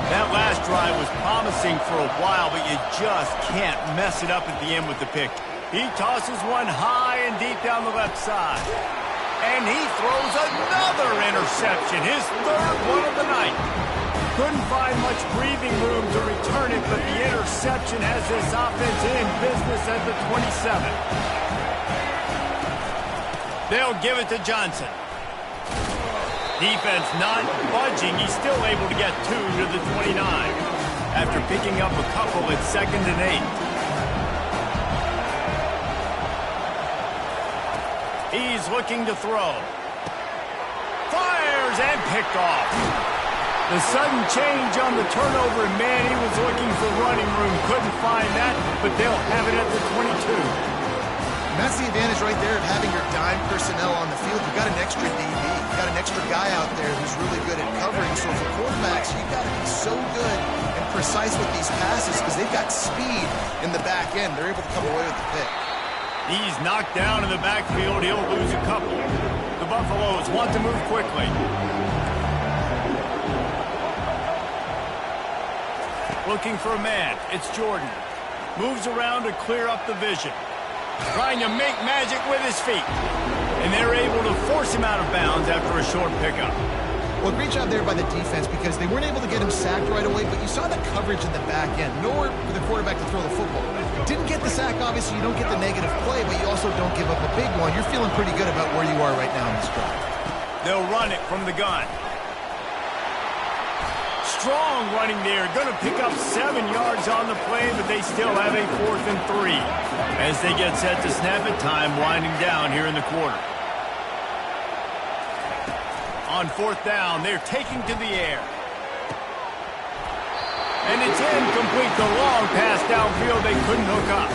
That last drive was promising for a while, but you just can't mess it up at the end with the pick. He tosses one high and deep down the left side. And he throws another interception, his 3rd one of the night. Couldn't find much breathing room to return it, but the interception has this offense in business at the 27. They'll give it to Johnson. Defense not budging. He's still able to get 2 to the 29 after picking up a couple at 2nd and 8. He's looking to throw. Fires and picked off. The sudden change on the turnover, and man, he was looking for running room. Couldn't find that, but they'll have it at the 22. And that's the advantage right there of having your dime personnel on the field. You've got an extra DB. You've got an extra guy out there who's really good at covering. So for quarterbacks, you've got to be so good and precise with these passes because they've got speed in the back end. They're able to come away with the pick. He's knocked down in the backfield. He'll lose a couple. The Buffaloes want to move quickly. Looking for a man. It's Jordan. Moves around to clear up the vision. Trying to make magic with his feet. And they're able to force him out of bounds after a short pickup. Well, great job there by the defense because they weren't able to get him sacked right away, but you saw the coverage in the back end. Nowhere for the quarterback to throw the football. Didn't get the sack, obviously. You don't get the negative play, but you also don't give up a big one. You're feeling pretty good about where you are right now in this drive. They'll run it from the gun. Strong running there. Going to pick up 7 yards on the play, but they still have a 4th and 3. As they get set to snap it, time winding down here in the quarter. On 4th down, they're taking to the air. And it's incomplete. The long pass downfield, they couldn't hook up.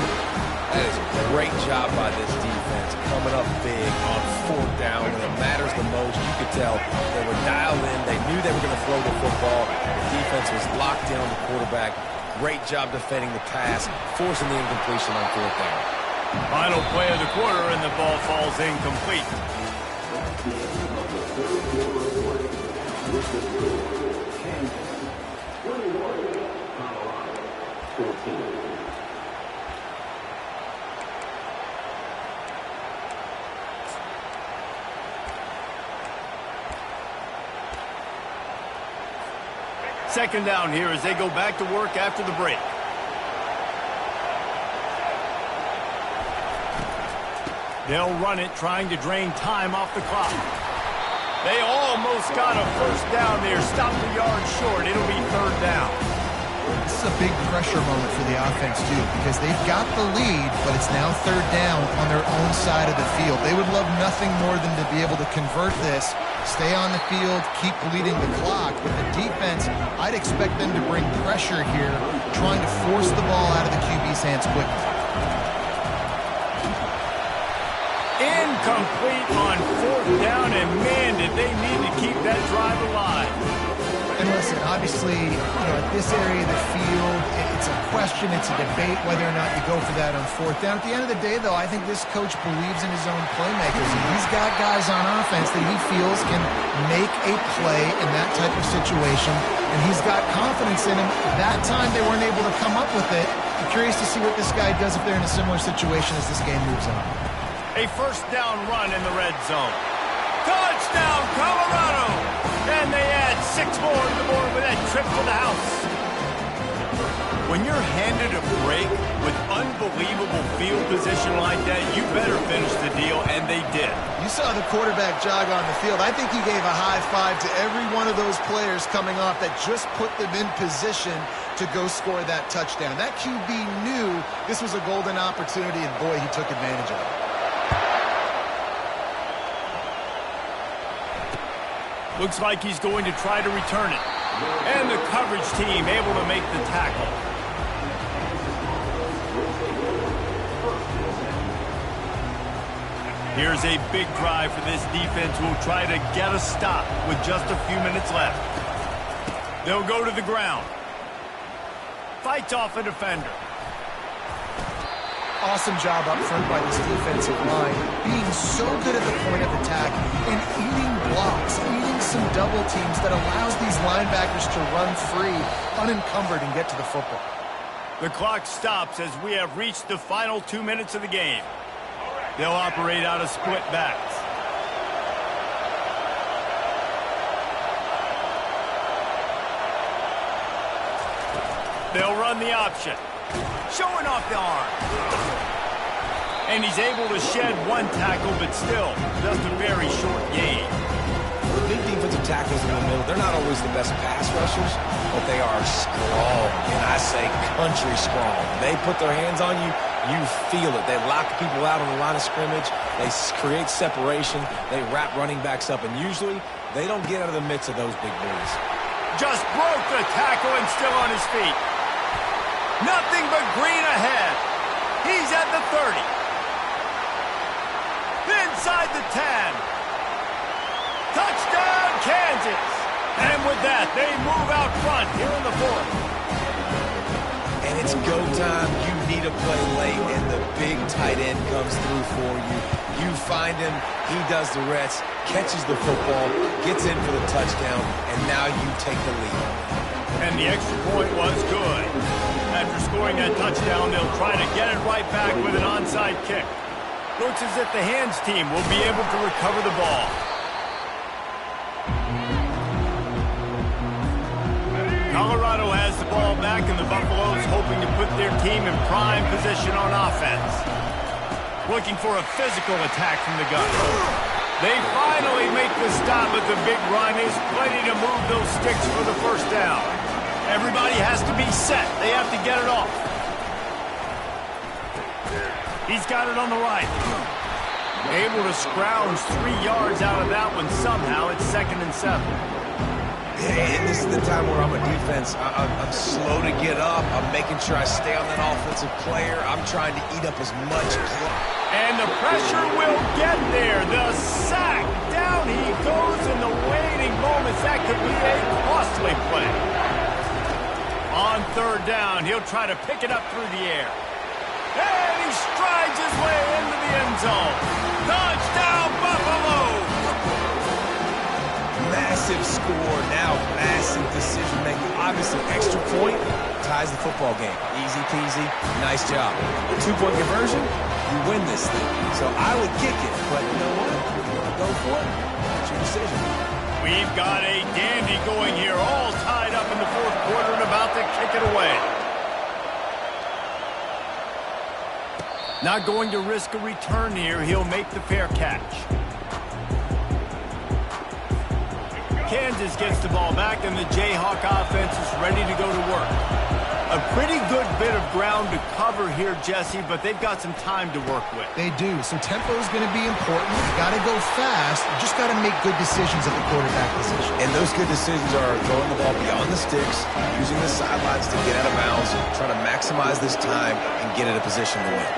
That is a great job by this defense, coming up big on 4th down when it matters the most. You could tell they were dialed in. They knew they were going to throw the football. The defense was locked in on the quarterback. Great job defending the pass, forcing the incompletion on 4th down. Final play of the quarter, and the ball falls incomplete. Second down here as they go back to work after the break. They'll run it, trying to drain time off the clock. They almost got a first down there. Stopped a yard short. It'll be 3rd down. This is a big pressure moment for the offense, too, because they've got the lead, but it's now 3rd down on their own side of the field. They would love nothing more than to be able to convert this, stay on the field, keep bleeding the clock. With the defense, I'd expect them to bring pressure here, trying to force the ball out of the QB's hands quickly. Incomplete on 4th down, and man, did they need to keep that drive alive. And listen, obviously, at this area of the field, it's a question, it's a debate whether or not you go for that on 4th down. At the end of the day, though, I think this coach believes in his own playmakers, and he's got guys on offense that he feels can make a play in that type of situation, and he's got confidence in him. That time, they weren't able to come up with it. I'm curious to see what this guy does if they're in a similar situation as this game moves on. A first down run in the red zone. Touchdown, Colorado! And they add 6 more to the board with that trip to the house. When you're handed a break with unbelievable field position like that, you better finish the deal, and they did. You saw the quarterback jog on the field. I think he gave a high five to every one of those players coming off that just put them in position to go score that touchdown. That QB knew this was a golden opportunity, and boy, he took advantage of it. Looks like he's going to try to return it. And the coverage team able to make the tackle. Here's a big drive for this defense who will try to get a stop with just a few minutes left. They'll go to the ground. Fights off a defender. Awesome job up front by this defensive line, being so good at the point of attack and eating blocks, eating some double teams that allows these linebackers to run free, unencumbered, and get to the football. The clock stops as we have reached the final 2 minutes of the game. They'll operate out of split backs. They'll run the option. Showing off the arm. And he's able to shed one tackle, but still, just a very short gain. The big defensive tackles in the middle, they're not always the best pass rushers, but they are strong, and I say country strong. They put their hands on you, you feel it. They lock people out on the line of scrimmage. They create separation. They wrap running backs up, and usually they don't get out of the midst of those big boys. Just broke the tackle and still on his feet. Nothing but green ahead. He's at the 30. Inside the 10. Touchdown, Kansas. And with that, they move out front here in the fourth. And it's go time. You need a play late, and the big tight end comes through for you. You find him, he does the rest, catches the football, gets in for the touchdown, and now you take the lead. And the extra point was good. After scoring that touchdown, they'll try to get it right back with an onside kick. Looks as if the hands team will be able to recover the ball. Colorado has the ball back, and the Buffaloes hoping to put their team in prime position on offense. Looking for a physical attack from the gun. They finally make the stop, but the big run is plenty to move those sticks for the first down. Everybody has to be set. They have to get it off. He's got it on the right. Able to scrounge 3 yards out of that one somehow. It's 2nd and 7. And this is the time where I'm a defense. I'm slow to get up. I'm making sure I stay on that offensive player. I'm trying to eat up as much clock. And the pressure will get there. The sack. Down he goes in the waning moments. That could be a costly play. On 3rd down, he'll try to pick it up through the air. And he strides his way into the end zone. Touchdown, Buffalo! Massive score, now massive decision-making. Obviously, extra point ties the football game. Easy peasy, nice job. A 2-point conversion, you win this thing. So I would kick it, but you know what? If you want to go for it, that's your decision. We've got a dandy going here, all tied up in the 4th quarter and about to kick it away. Not going to risk a return here. He'll make the fair catch. Kansas gets the ball back, and the Jayhawk offense is ready to go to work. A pretty good bit of ground to cover here, Jesse, but they've got some time to work with. They do, so tempo is going to be important. You got to go fast. You just got to make good decisions at the quarterback position. And those good decisions are throwing the ball beyond the sticks, using the sidelines to get out of bounds, trying to maximize this time and get in a position to win.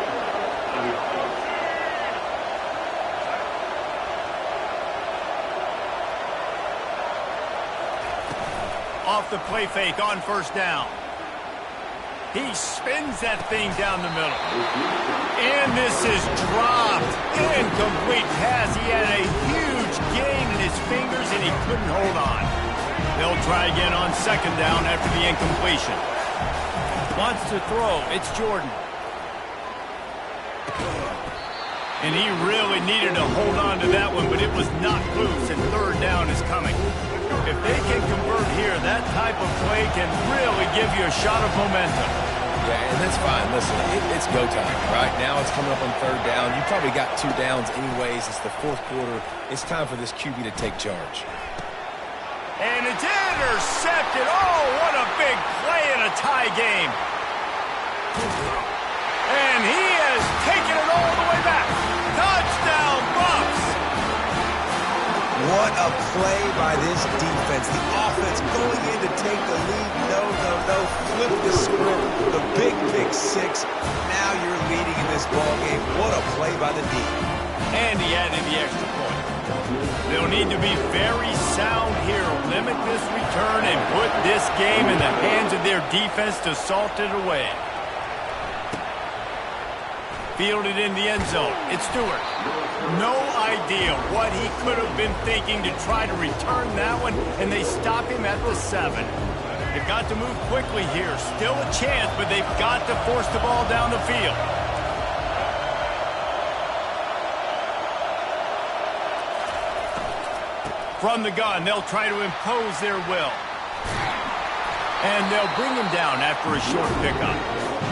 Off the play fake on 1st down. He spins that thing down the middle. And this is dropped. Incomplete pass. He had a huge gain in his fingers, and he couldn't hold on. They'll try again on 2nd down after the incompletion. Wants to throw. It's Jordan. And he really needed to hold on to that one, but it was knocked loose, and third down is coming. If they can convert here, that type of play can really give you a shot of momentum. Yeah, and that's fine. Listen, it's go time, right? Now it's coming up on third down. You probably got 2 downs anyways. It's the fourth quarter. It's time for this QB to take charge. And it's intercepted. Oh, what a big play in a tie game. And he has taken it all the way back. Touchdown, Bucks. What a play by this defense. The offense going in to take the lead. No. Flip the script. The big 6. Now you're leading in this ball game. What a play by the D. And he added the extra point. They'll need to be very sound here. Limit this return and put this game in the hands of their defense to salt it away. Fielded in the end zone. It's Stewart. No idea what he could have been thinking to try to return that one, and they stop him at the 7. They've got to move quickly here. Still a chance, but they've got to force the ball down the field. From the gun, they'll try to impose their will. And they'll bring him down after a short pickup.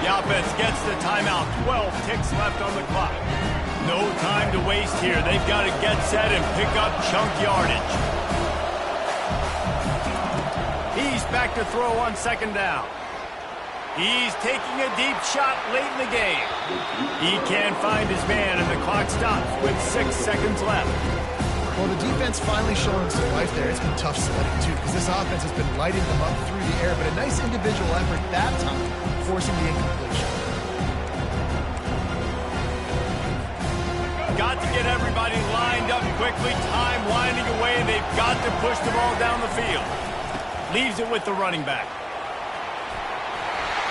The offense gets the timeout. 12 ticks left on the clock. No time to waste here. They've got to get set and pick up chunk yardage. He's back to throw on second down. He's taking a deep shot late in the game. He can't find his man, and the clock stops with 6 seconds left. Well, the defense finally showing some life there. It's been tough sledding, too, because this offense has been lighting them up through the air, but a nice individual effort that time, forcing the incompletion. Got to get everybody lined up quickly. Time winding away. They've got to push the ball down the field. Leaves it with the running back.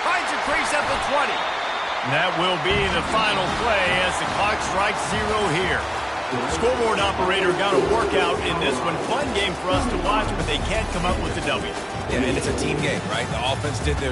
Finds a crease at the 20. And that will be the final play as the clock strikes 0 here. Scoreboard operator got a workout in this one. Fun game for us to watch, but they can't come up with the W. Yeah, and it's a team game, right? The offense did their